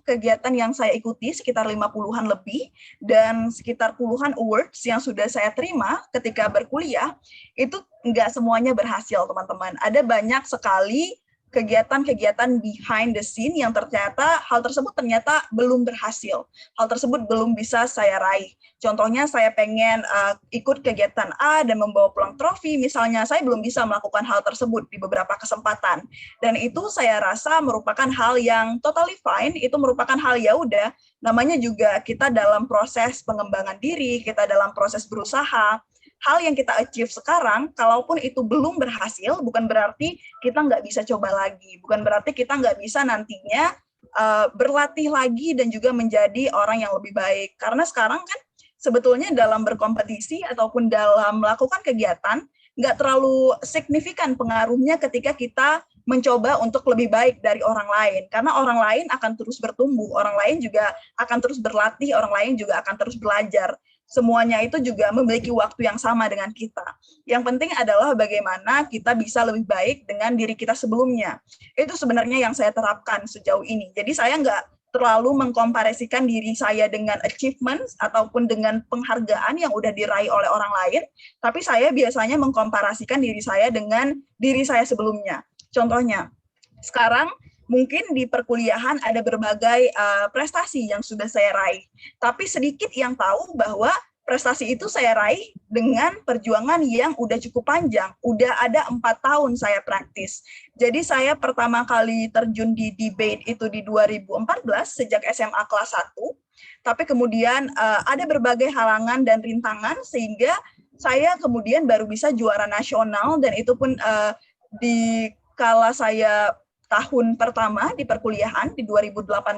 kegiatan yang saya ikuti, sekitar 50-an lebih, dan sekitar puluhan awards yang sudah saya terima ketika berkuliah, itu nggak semuanya berhasil, teman-teman. Ada banyak sekali kegiatan-kegiatan behind the scene yang ternyata hal tersebut ternyata belum berhasil. Hal tersebut belum bisa saya raih. Contohnya saya pengen ikut kegiatan A dan membawa pulang trofi, misalnya saya belum bisa melakukan hal tersebut di beberapa kesempatan. Dan itu saya rasa merupakan hal yang totally fine, itu merupakan hal ya udah, namanya juga kita dalam proses pengembangan diri, kita dalam proses berusaha. Hal yang kita achieve sekarang, kalaupun itu belum berhasil, bukan berarti kita nggak bisa coba lagi. Bukan berarti kita nggak bisa nantinya berlatih lagi dan juga menjadi orang yang lebih baik. Karena sekarang kan sebetulnya dalam berkompetisi ataupun dalam melakukan kegiatan, nggak terlalu signifikan pengaruhnya ketika kita mencoba untuk lebih baik dari orang lain. Karena orang lain akan terus bertumbuh, orang lain juga akan terus berlatih, orang lain juga akan terus belajar. Semuanya itu juga memiliki waktu yang sama dengan kita. Yang penting adalah bagaimana kita bisa lebih baik dengan diri kita sebelumnya. Itu sebenarnya yang saya terapkan sejauh ini. Jadi saya nggak terlalu mengkomparasikan diri saya dengan achievements ataupun dengan penghargaan yang udah diraih oleh orang lain, tapi saya biasanya mengkomparasikan diri saya dengan diri saya sebelumnya. Contohnya, sekarang mungkin di perkuliahan ada berbagai prestasi yang sudah saya raih, tapi sedikit yang tahu bahwa prestasi itu saya raih dengan perjuangan yang udah cukup panjang. Udah ada 4 tahun saya praktis. Jadi saya pertama kali terjun di debate itu di 2014 sejak SMA kelas 1. Tapi kemudian ada berbagai halangan dan rintangan sehingga saya kemudian baru bisa juara nasional, dan itu pun di kala saya tahun pertama di perkuliahan di 2018,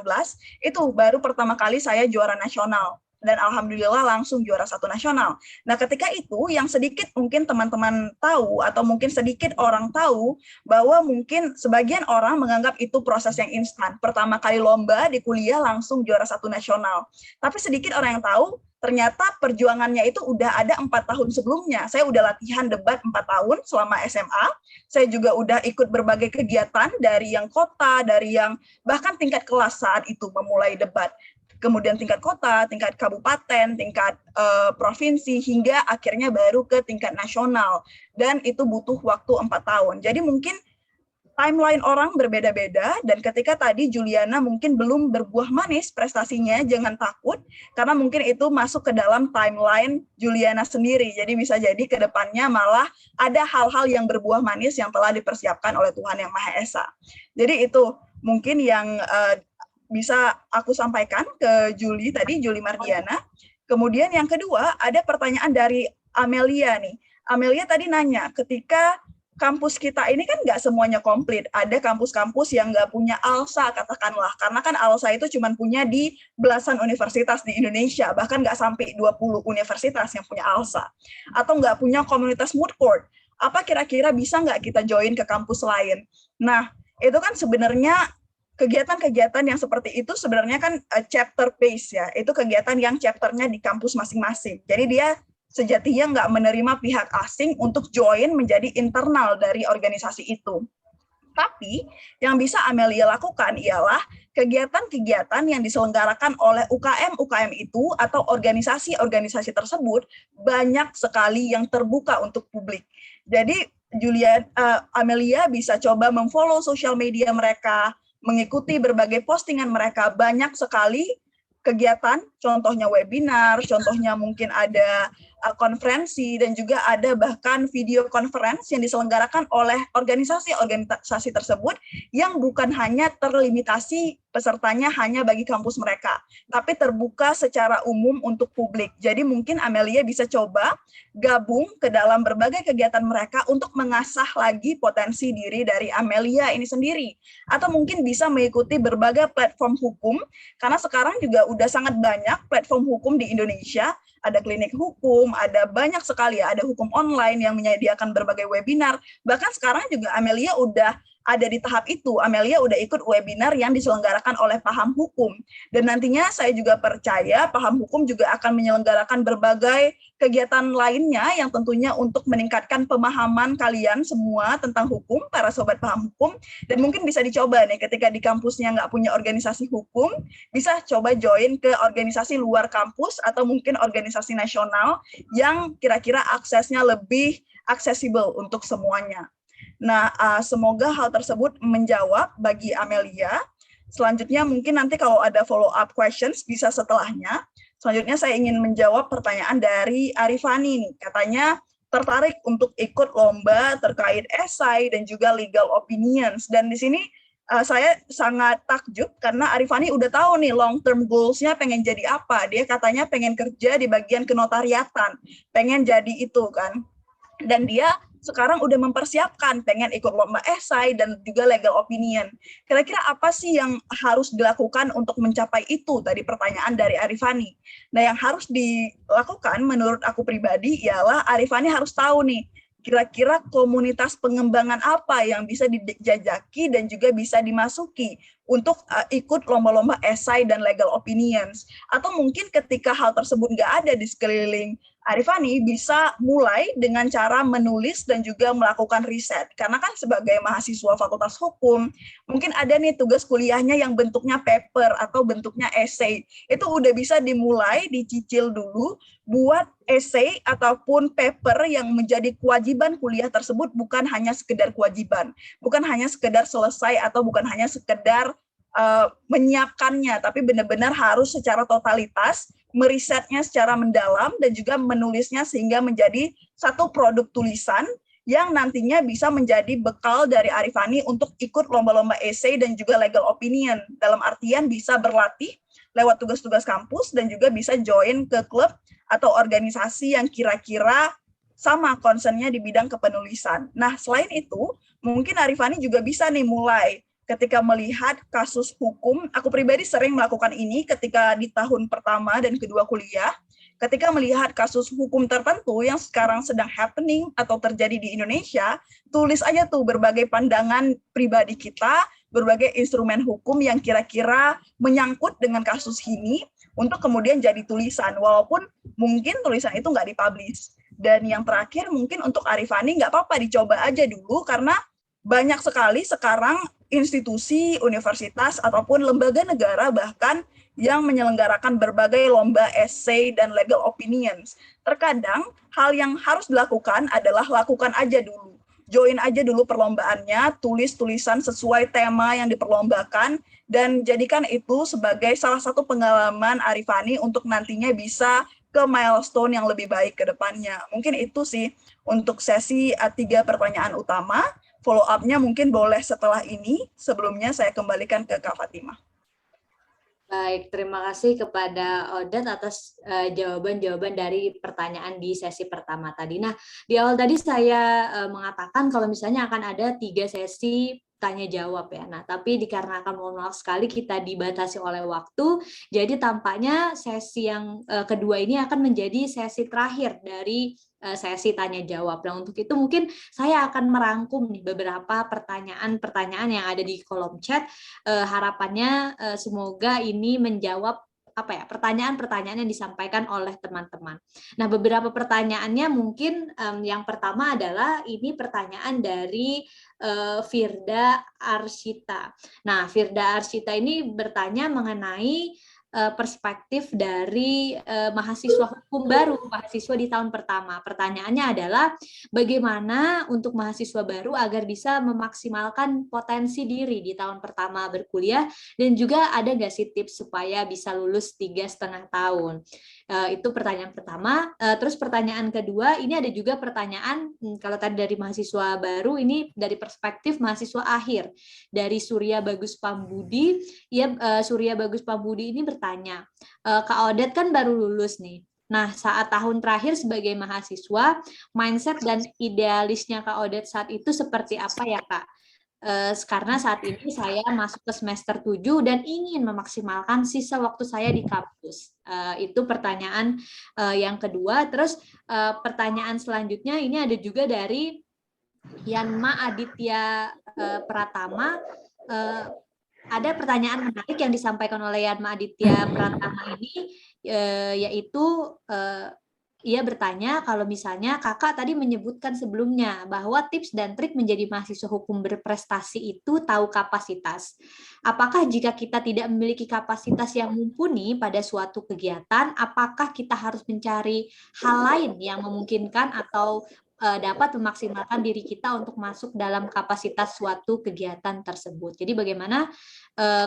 itu baru pertama kali saya juara nasional. Dan alhamdulillah langsung juara 1 nasional. Nah, ketika itu yang sedikit mungkin teman-teman tahu atau mungkin sedikit orang tahu bahwa mungkin sebagian orang menganggap itu proses yang instan. Pertama kali lomba di kuliah langsung juara 1 nasional. Tapi sedikit orang yang tahu ternyata perjuangannya itu udah ada 4 tahun sebelumnya. Saya udah latihan debat 4 tahun selama SMA. Saya juga udah ikut berbagai kegiatan dari yang kota, dari yang bahkan tingkat kelas saat itu memulai debat. Kemudian tingkat kota, tingkat kabupaten, tingkat provinsi, hingga akhirnya baru ke tingkat nasional. Dan itu butuh waktu 4 tahun. Jadi mungkin timeline orang berbeda-beda, dan ketika tadi Juliana mungkin belum berbuah manis prestasinya, jangan takut, karena mungkin itu masuk ke dalam timeline Juliana sendiri. Jadi bisa jadi ke depannya malah ada hal-hal yang berbuah manis yang telah dipersiapkan oleh Tuhan Yang Maha Esa. Jadi itu mungkin yang bisa aku sampaikan ke Juli tadi, Juli Mardiana. Kemudian yang kedua, ada pertanyaan dari Amelia nih. Amelia tadi nanya, ketika kampus kita ini kan nggak semuanya komplit. Ada kampus-kampus yang nggak punya ALSA, katakanlah. Karena kan ALSA itu cuma punya di belasan universitas di Indonesia, bahkan nggak sampai 20 universitas yang punya ALSA. Atau nggak punya komunitas moot court. Apa kira-kira bisa nggak kita join ke kampus lain? Nah, itu kan sebenarnya kegiatan-kegiatan yang seperti itu sebenarnya kan chapter based ya, itu kegiatan yang chapternya di kampus masing-masing. Jadi dia sejatinya nggak menerima pihak asing untuk join menjadi internal dari organisasi itu. Tapi yang bisa Amelia lakukan ialah kegiatan-kegiatan yang diselenggarakan oleh UKM-UKM itu atau organisasi-organisasi tersebut banyak sekali yang terbuka untuk publik. Jadi Amelia bisa coba memfollow sosial media mereka, mengikuti berbagai postingan mereka, banyak sekali kegiatan, contohnya webinar, contohnya mungkin ada konferensi, dan juga ada bahkan video conference yang diselenggarakan oleh organisasi-organisasi tersebut yang bukan hanya terlimitasi pesertanya hanya bagi kampus mereka, tapi terbuka secara umum untuk publik. Jadi mungkin Amelia bisa coba gabung ke dalam berbagai kegiatan mereka untuk mengasah lagi potensi diri dari Amelia ini sendiri. Atau mungkin bisa mengikuti berbagai platform hukum, karena sekarang juga udah sangat banyak platform hukum di Indonesia, ada klinik hukum, ada banyak sekali ya, ada hukum online yang menyediakan berbagai webinar. Bahkan sekarang juga Amelia udah ada di tahap itu, Amelia udah ikut webinar yang diselenggarakan oleh Paham Hukum. Dan nantinya saya juga percaya Paham Hukum juga akan menyelenggarakan berbagai kegiatan lainnya yang tentunya untuk meningkatkan pemahaman kalian semua tentang hukum, para sobat Paham Hukum. Dan mungkin bisa dicoba nih, ketika di kampusnya nggak punya organisasi hukum, bisa coba join ke organisasi luar kampus atau mungkin organisasi nasional yang kira-kira aksesnya lebih aksesibel untuk semuanya. Nah, semoga hal tersebut menjawab bagi Amelia. Selanjutnya mungkin nanti kalau ada follow up questions bisa setelahnya. Selanjutnya saya ingin menjawab pertanyaan dari Arifani nih. Katanya tertarik untuk ikut lomba terkait esai dan juga legal opinions. Dan di sini saya sangat takjub karena Arifani udah tahu nih long term goals-nya pengen jadi apa. Dia katanya pengen kerja di bagian kenotariatan, pengen jadi itu kan. Dan dia sekarang udah mempersiapkan pengen ikut lomba esai dan juga legal opinion. Kira-kira apa sih yang harus dilakukan untuk mencapai itu? Tadi pertanyaan dari Arifani. Nah, yang harus dilakukan menurut aku pribadi ialah Arifani harus tahu nih, kira-kira komunitas pengembangan apa yang bisa dijajaki dan juga bisa dimasuki untuk ikut lomba-lomba esai dan legal opinions. Atau mungkin ketika hal tersebut nggak ada di sekeliling Arifani, bisa mulai dengan cara menulis dan juga melakukan riset. Karena kan sebagai mahasiswa Fakultas Hukum, mungkin ada nih tugas kuliahnya yang bentuknya paper atau bentuknya essay. Itu udah bisa dimulai, dicicil dulu, buat essay ataupun paper yang menjadi kewajiban kuliah tersebut, bukan hanya sekedar kewajiban, bukan hanya sekedar selesai atau bukan hanya sekedar menyiapkannya, tapi benar-benar harus secara totalitas, merisetnya secara mendalam, dan juga menulisnya sehingga menjadi satu produk tulisan yang nantinya bisa menjadi bekal dari Arifani untuk ikut lomba-lomba essay dan juga legal opinion. Dalam artian bisa berlatih lewat tugas-tugas kampus dan juga bisa join ke klub atau organisasi yang kira-kira sama concernnya di bidang kepenulisan. Nah, selain itu, mungkin Arifani juga bisa nih mulai ketika melihat kasus hukum. Aku pribadi sering melakukan ini ketika di tahun pertama dan kedua kuliah, ketika melihat kasus hukum tertentu yang sekarang sedang happening atau terjadi di Indonesia, tulis aja tuh berbagai pandangan pribadi kita, berbagai instrumen hukum yang kira-kira menyangkut dengan kasus ini, untuk kemudian jadi tulisan, walaupun mungkin tulisan itu nggak dipublish. Dan yang terakhir mungkin untuk Arifani nggak apa-apa dicoba aja dulu, karena banyak sekali sekarang institusi, universitas, ataupun lembaga negara bahkan yang menyelenggarakan berbagai lomba essay dan legal opinions. Terkadang hal yang harus dilakukan adalah lakukan aja dulu. Join aja dulu perlombaannya, tulis tulisan sesuai tema yang diperlombakan, dan jadikan itu sebagai salah satu pengalaman Arifani untuk nantinya bisa ke milestone yang lebih baik ke depannya. Mungkin itu sih untuk sesi 3 pertanyaan utama. Follow up-nya mungkin boleh setelah ini. Sebelumnya saya kembalikan ke Kak Fatimah. Baik, terima kasih kepada Odet atas jawaban-jawaban dari pertanyaan di sesi pertama tadi. Nah, di awal tadi saya mengatakan kalau misalnya akan ada 3 sesi tanya jawab ya. Nah, tapi dikarenakan mohon maaf sekali kita dibatasi oleh waktu, jadi tampaknya sesi yang kedua ini akan menjadi sesi terakhir dari sesi tanya jawab. Nah, untuk itu mungkin saya akan merangkum nih beberapa pertanyaan-pertanyaan yang ada di kolom chat. Harapannya semoga ini menjawab pertanyaan-pertanyaan yang disampaikan oleh teman-teman. Nah, beberapa pertanyaannya mungkin yang pertama adalah ini pertanyaan dari Firda Arshita. Nah, Firda Arshita ini bertanya mengenai perspektif dari mahasiswa hukum baru, mahasiswa di tahun pertama. Pertanyaannya adalah bagaimana untuk mahasiswa baru agar bisa memaksimalkan potensi diri di tahun pertama berkuliah, dan juga ada nggak sih tips supaya bisa lulus 3,5 tahun? Itu pertanyaan pertama. Terus pertanyaan kedua, ini ada juga pertanyaan, kalau tadi dari mahasiswa baru, ini dari perspektif mahasiswa akhir, dari Surya Bagus Pambudi. Surya Bagus Pambudi ini bertanya, Kak Odet kan baru lulus nih. Nah, saat tahun terakhir sebagai mahasiswa, mindset dan idealisnya Kak Odet saat itu seperti apa ya, Kak? Karena saat ini saya masuk ke semester 7 dan ingin memaksimalkan sisa waktu saya di kampus. Itu pertanyaan yang kedua. Terus pertanyaan selanjutnya ini ada juga dari Yanma Aditya Pratama. Ada pertanyaan menarik yang disampaikan oleh Yanma Aditya Pratama ini, yaitu ia bertanya kalau misalnya kakak tadi menyebutkan sebelumnya bahwa tips dan trik menjadi mahasiswa hukum berprestasi itu tahu kapasitas. Apakah jika kita tidak memiliki kapasitas yang mumpuni pada suatu kegiatan, apakah kita harus mencari hal lain yang memungkinkan atau dapat memaksimalkan diri kita untuk masuk dalam kapasitas suatu kegiatan tersebut. Jadi bagaimana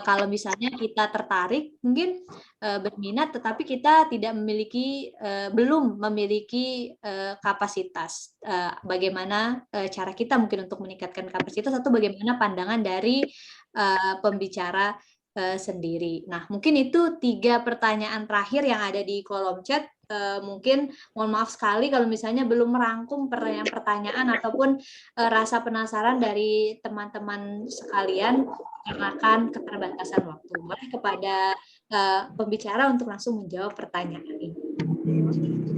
kalau misalnya kita tertarik, mungkin berminat, tetapi kita tidak memiliki, belum memiliki kapasitas. Bagaimana cara kita mungkin untuk meningkatkan kapasitas, atau bagaimana pandangan dari pembicara sendiri. Nah, mungkin itu 3 pertanyaan terakhir yang ada di kolom chat. Mungkin mohon maaf sekali kalau misalnya belum merangkum pertanyaan-pertanyaan ataupun rasa penasaran dari teman-teman sekalian karena keterbatasan waktu. Boleh kepada pembicara untuk langsung menjawab pertanyaan ini.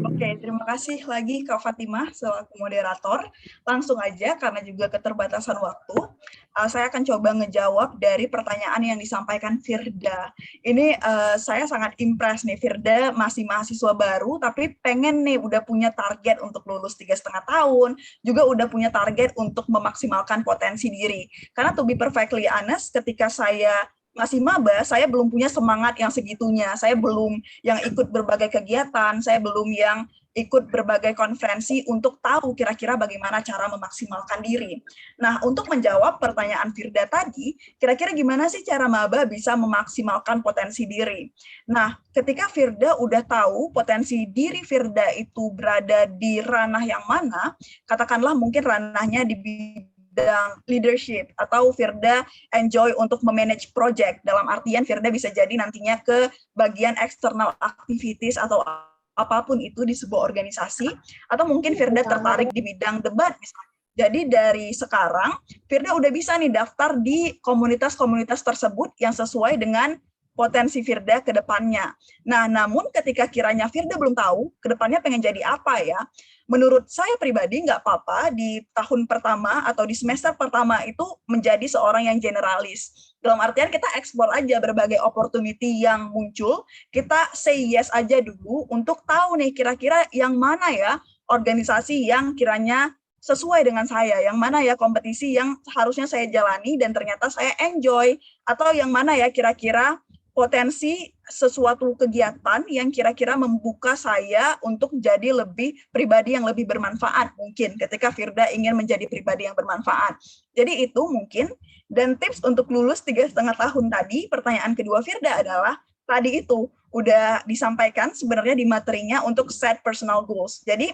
Oke, terima kasih lagi Kak Fatimah selaku moderator. Langsung aja, karena juga keterbatasan waktu, saya akan coba ngejawab dari pertanyaan yang disampaikan Firda. Ini saya sangat impress nih, Firda masih mahasiswa baru, tapi pengen nih udah punya target untuk lulus 3,5 tahun, juga udah punya target untuk memaksimalkan potensi diri. Karena to be perfectly honest, ketika saya masih maba, saya belum punya semangat yang segitunya. Saya belum yang ikut berbagai kegiatan, saya belum yang ikut berbagai konferensi untuk tahu kira-kira bagaimana cara memaksimalkan diri. Nah, untuk menjawab pertanyaan Firda tadi, kira-kira gimana sih cara maba bisa memaksimalkan potensi diri? Nah, ketika Firda udah tahu potensi diri Firda itu berada di ranah yang mana, katakanlah mungkin ranahnya di bidang leadership, atau Firda enjoy untuk memanage project, dalam artian Firda bisa jadi nantinya ke bagian external activities atau apapun itu di sebuah organisasi, atau mungkin Firda tertarik di bidang debat misalnya. Jadi dari sekarang Firda udah bisa nih daftar di komunitas-komunitas tersebut yang sesuai dengan potensi Firda ke depannya. Nah, namun ketika kiranya Firda belum tahu ke depannya pengen jadi apa ya, menurut saya pribadi nggak apa-apa di tahun pertama atau di semester pertama itu menjadi seorang yang generalis. Dalam artian kita eksplor aja berbagai opportunity yang muncul, kita say yes aja dulu untuk tahu nih kira-kira yang mana ya organisasi yang kiranya sesuai dengan saya, yang mana ya kompetisi yang harusnya saya jalani dan ternyata saya enjoy, atau yang mana ya kira-kira potensi sesuatu kegiatan yang kira-kira membuka saya untuk jadi lebih pribadi yang lebih bermanfaat mungkin ketika Firda ingin menjadi pribadi yang bermanfaat. Jadi itu mungkin, dan tips untuk lulus 3,5 tahun tadi, pertanyaan kedua Firda adalah tadi itu udah disampaikan sebenarnya di materinya untuk set personal goals. Jadi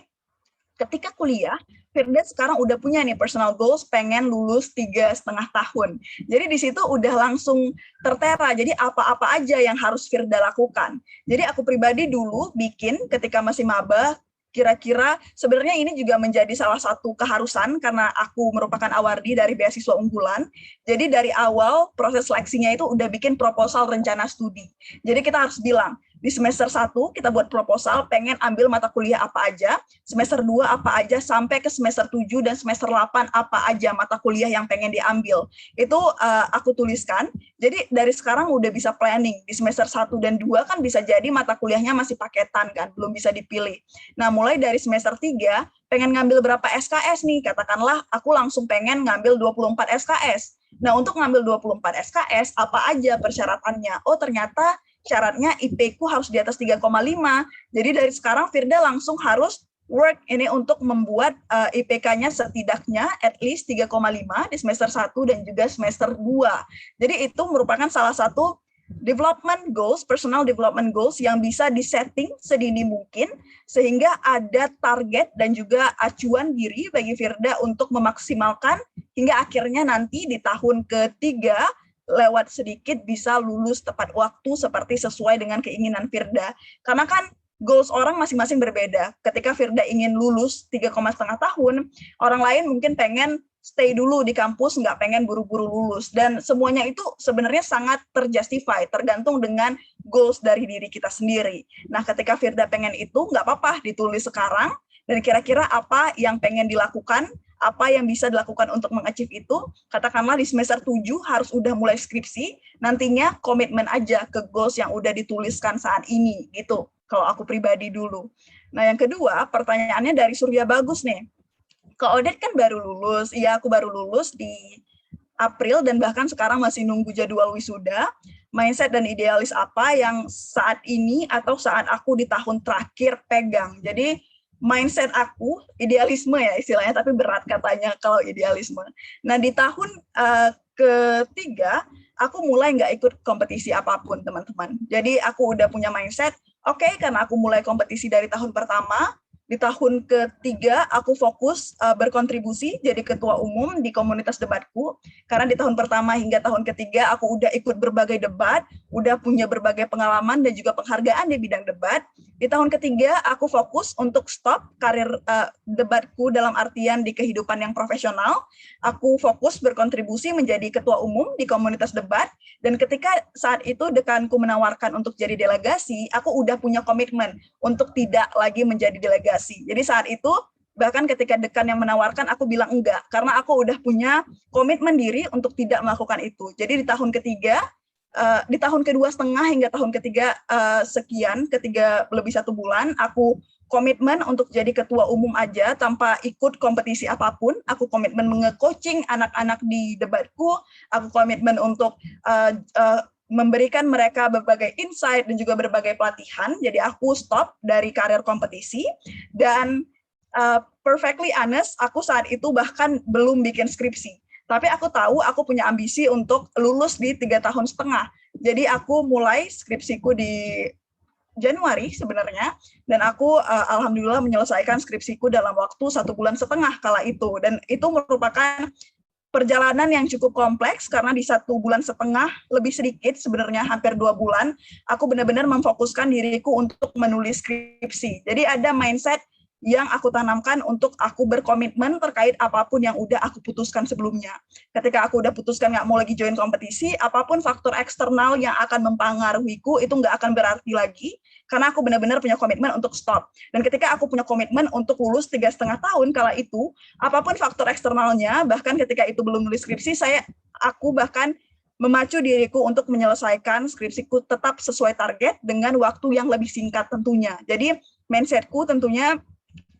ketika kuliah, Firda sekarang udah punya nih personal goals, pengen lulus 3,5 tahun. Jadi di situ udah langsung tertera, jadi apa-apa aja yang harus Firda lakukan. Jadi aku pribadi dulu bikin ketika masih maba, kira-kira sebenarnya ini juga menjadi salah satu keharusan karena aku merupakan awardi dari beasiswa unggulan. Jadi dari awal proses seleksinya itu udah bikin proposal rencana studi. Jadi kita harus bilang, di semester 1 kita buat proposal pengen ambil mata kuliah apa aja, semester 2 apa aja, sampai ke semester 7 dan semester 8 apa aja mata kuliah yang pengen diambil. Itu aku tuliskan. Jadi dari sekarang udah bisa planning. Di semester 1 dan 2 kan bisa jadi mata kuliahnya masih paketan kan, belum bisa dipilih. Nah, mulai dari semester 3 pengen ngambil berapa SKS nih, katakanlah aku langsung pengen ngambil 24 SKS. Nah, untuk ngambil 24 SKS, apa aja persyaratannya? Oh, ternyata syaratnya IP-ku harus di atas 3,5. Jadi dari sekarang Firda langsung harus work ini untuk membuat IPK-nya setidaknya at least 3,5 di semester 1 dan juga semester 2. Jadi itu merupakan salah satu development goals, personal development goals yang bisa disetting sedini mungkin sehingga ada target dan juga acuan diri bagi Firda untuk memaksimalkan hingga akhirnya nanti di tahun ketiga lewat sedikit bisa lulus tepat waktu seperti sesuai dengan keinginan Firda. Karena kan goals orang masing-masing berbeda. Ketika Firda ingin lulus 3,5 tahun, orang lain mungkin pengen stay dulu di kampus, nggak pengen buru-buru lulus. Dan semuanya itu sebenarnya sangat terjustify, tergantung dengan goals dari diri kita sendiri. Nah, ketika Firda pengen itu, nggak apa-apa ditulis sekarang, dan kira-kira apa yang pengen dilakukan, apa yang bisa dilakukan untuk mengachieve itu, katakanlah di semester 7 harus udah mulai skripsi, nantinya komitmen aja ke goals yang udah dituliskan saat ini, gitu, kalau aku pribadi dulu. Nah, yang kedua, pertanyaannya dari Surya Bagus nih. Kak Odet kan baru lulus, iya aku baru lulus di April dan bahkan sekarang masih nunggu jadwal wisuda. Mindset dan idealis apa yang saat ini atau saat aku di tahun terakhir pegang? Jadi mindset aku, idealisme ya istilahnya, tapi berat katanya kalau idealisme. Nah di tahun ketiga, aku mulai nggak ikut kompetisi apapun teman-teman. Jadi aku udah punya mindset, oke, karena aku mulai kompetisi dari tahun pertama, di tahun ketiga aku fokus berkontribusi jadi ketua umum di komunitas debatku, karena di tahun pertama hingga tahun ketiga aku udah ikut berbagai debat, udah punya berbagai pengalaman dan juga penghargaan di bidang debat. Di tahun ketiga aku fokus untuk stop karir debatku dalam artian di kehidupan yang profesional. Aku fokus berkontribusi menjadi ketua umum di komunitas debat, dan ketika saat itu dekanku menawarkan untuk jadi delegasi, aku udah punya komitmen untuk tidak lagi menjadi delegasi. Jadi saat itu bahkan ketika dekan yang menawarkan aku bilang enggak, karena aku udah punya komitmen diri untuk tidak melakukan itu. Jadi di tahun ketiga, di tahun kedua setengah hingga tahun ketiga sekian, ketiga lebih 1 bulan, aku komitmen untuk jadi ketua umum aja tanpa ikut kompetisi apapun. Aku komitmen nge-coaching anak-anak di debatku, aku komitmen untuk memberikan mereka berbagai insight dan juga berbagai pelatihan. Jadi aku stop dari karir kompetisi dan perfectly honest, aku saat itu bahkan belum bikin skripsi. Tapi aku tahu aku punya ambisi untuk lulus di 3,5 tahun. Jadi aku mulai skripsiku di Januari sebenarnya, dan aku alhamdulillah menyelesaikan skripsiku dalam waktu 1,5 bulan kala itu. Dan itu merupakan perjalanan yang cukup kompleks karena di 1,5 bulan lebih sedikit sebenarnya hampir 2 bulan aku benar-benar memfokuskan diriku untuk menulis skripsi. Jadi ada mindset yang aku tanamkan untuk aku berkomitmen terkait apapun yang udah aku putuskan sebelumnya. Ketika aku udah putuskan nggak mau lagi join kompetisi, apapun faktor eksternal yang akan mempengaruhiku itu nggak akan berarti lagi, karena aku benar-benar punya komitmen untuk stop. Dan ketika aku punya komitmen untuk lulus 3,5 tahun kala itu, apapun faktor eksternalnya, bahkan ketika itu belum nulis skripsi, aku bahkan memacu diriku untuk menyelesaikan skripsiku tetap sesuai target dengan waktu yang lebih singkat tentunya. Jadi mindsetku tentunya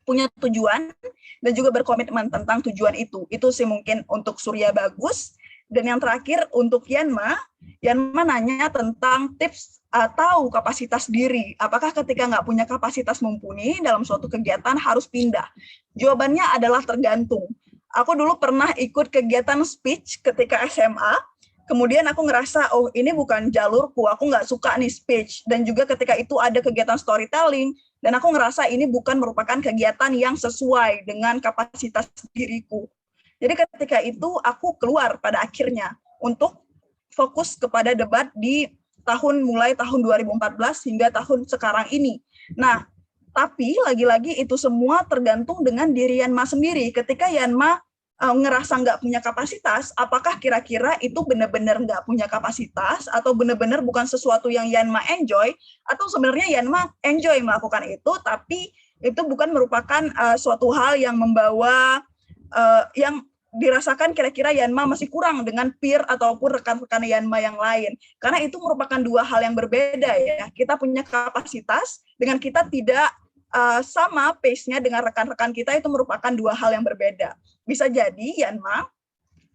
punya tujuan dan juga berkomitmen tentang tujuan itu. Itu sih mungkin untuk Surya Bagus. Dan yang terakhir untuk Yanma nanya tentang tips atau kapasitas diri. Apakah ketika nggak punya kapasitas mumpuni dalam suatu kegiatan harus pindah? Jawabannya adalah tergantung. Aku dulu pernah ikut kegiatan speech ketika SMA, kemudian aku ngerasa, oh ini bukan jalurku, aku nggak suka nih speech. Dan juga ketika itu ada kegiatan storytelling, dan aku ngerasa ini bukan merupakan kegiatan yang sesuai dengan kapasitas diriku. Jadi ketika itu aku keluar pada akhirnya untuk fokus kepada debat di mulai tahun 2014 hingga tahun sekarang ini. Nah, Tapi lagi-lagi itu semua tergantung dengan diri Yanma sendiri. Ketika Yanma ngerasa nggak punya kapasitas, apakah kira-kira itu benar-benar nggak punya kapasitas atau benar-benar bukan sesuatu yang Yanma enjoy, atau sebenarnya Yanma enjoy melakukan itu, tapi itu bukan merupakan suatu hal yang membawa yang dirasakan kira-kira Yanma masih kurang dengan peer ataupun rekan-rekan Yanma yang lain. Karena itu merupakan dua hal yang berbeda ya. Kita punya kapasitas dengan kita tidak sama pace-nya dengan rekan-rekan kita, itu merupakan dua hal yang berbeda. Bisa jadi Yanma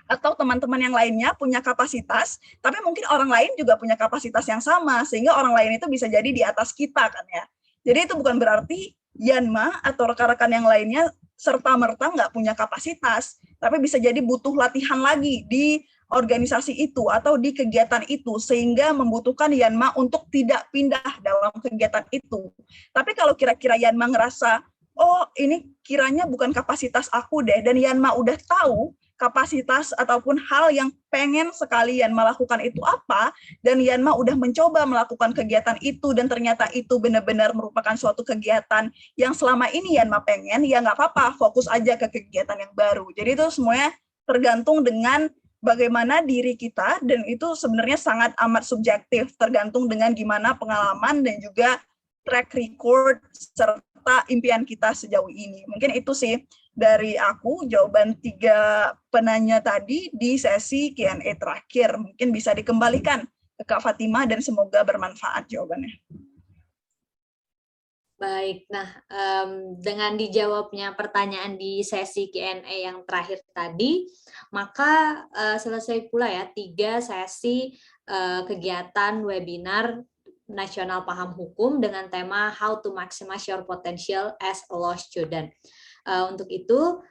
atau teman-teman yang lainnya punya kapasitas, tapi mungkin orang lain juga punya kapasitas yang sama, sehingga orang lain itu bisa jadi di atas kita kan ya. Jadi itu bukan berarti Yanma atau rekan-rekan yang lainnya serta-merta nggak punya kapasitas, tapi bisa jadi butuh latihan lagi di organisasi itu atau di kegiatan itu, sehingga membutuhkan Yanma untuk tidak pindah dalam kegiatan itu. Tapi kalau kira-kira Yanma ngerasa, oh ini kiranya bukan kapasitas aku deh, dan Yanma udah tahu kapasitas ataupun hal yang pengen sekali Yanma lakukan itu apa, dan Yanma udah mencoba melakukan kegiatan itu, dan ternyata itu benar-benar merupakan suatu kegiatan yang selama ini Yanma pengen, ya nggak apa-apa, fokus aja ke kegiatan yang baru. Jadi itu semuanya tergantung dengan bagaimana diri kita, dan itu sebenarnya sangat amat subjektif, tergantung dengan gimana pengalaman dan juga track record serta impian kita sejauh ini. Mungkin itu sih dari aku, jawaban 3 penanya tadi di sesi Q&A terakhir. Mungkin bisa dikembalikan ke Kak Fatimah dan semoga bermanfaat jawabannya. Baik, nah dengan dijawabnya pertanyaan di sesi Q&A yang terakhir tadi, maka selesai pula ya 3 sesi kegiatan webinar Nasional Paham Hukum dengan tema How to Maximize Your Potential as a Law Student. Untuk itu,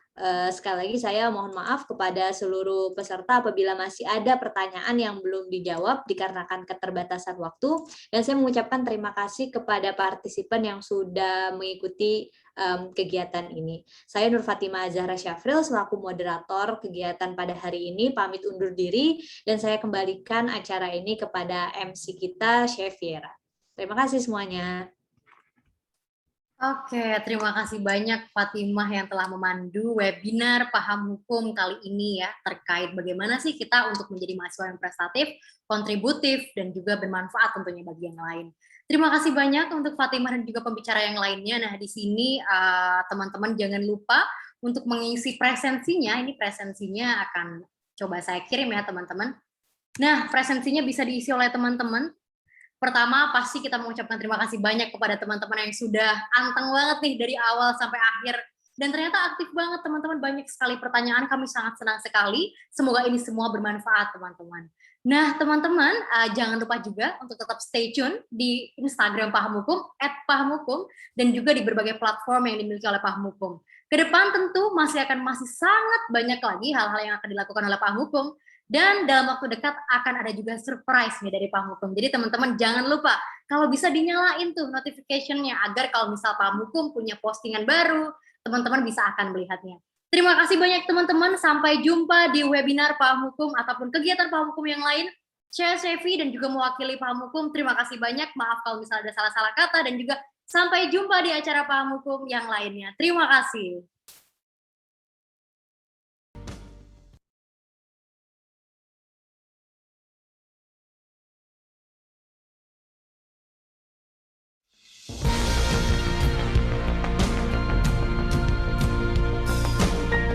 sekali lagi saya mohon maaf kepada seluruh peserta apabila masih ada pertanyaan yang belum dijawab dikarenakan keterbatasan waktu, dan saya mengucapkan terima kasih kepada partisipan yang sudah mengikuti kegiatan ini. Saya Nur Fatimah Zahra Syafril selaku moderator kegiatan pada hari ini pamit undur diri, dan saya kembalikan acara ini kepada MC kita, Chef Viera. Terima kasih semuanya. Oke, terima kasih banyak Fatimah yang telah memandu webinar Paham Hukum kali ini ya, terkait bagaimana sih kita untuk menjadi mahasiswa yang prestatif, kontributif, dan juga bermanfaat tentunya bagi yang lain. Terima kasih banyak untuk Fatimah dan juga pembicara yang lainnya. Nah, di sini teman-teman jangan lupa untuk mengisi presensinya. Ini presensinya akan coba saya kirim ya teman-teman. Nah, presensinya bisa diisi oleh teman-teman. Pertama, pasti kita mengucapkan terima kasih banyak kepada teman-teman yang sudah anteng banget nih dari awal sampai akhir. Dan ternyata aktif banget teman-teman, banyak sekali pertanyaan, kami sangat senang sekali. Semoga ini semua bermanfaat teman-teman. Nah teman-teman, jangan lupa juga untuk tetap stay tune di Instagram Paham Hukum, @pahamhukum, dan juga di berbagai platform yang dimiliki oleh Paham Hukum. Kedepan tentu masih sangat banyak lagi hal-hal yang akan dilakukan oleh Paham Hukum. Dan dalam waktu dekat akan ada juga surprise nih dari Paham Hukum. Jadi teman-teman jangan lupa, kalau bisa dinyalain tuh notification-nya, agar kalau misal Paham Hukum punya postingan baru, teman-teman bisa akan melihatnya. Terima kasih banyak teman-teman, sampai jumpa di webinar Paham Hukum ataupun kegiatan Paham Hukum yang lain. Saya Sevi dan juga mewakili Paham Hukum, terima kasih banyak, maaf kalau misal ada salah-salah kata, dan juga sampai jumpa di acara Paham Hukum yang lainnya. Terima kasih.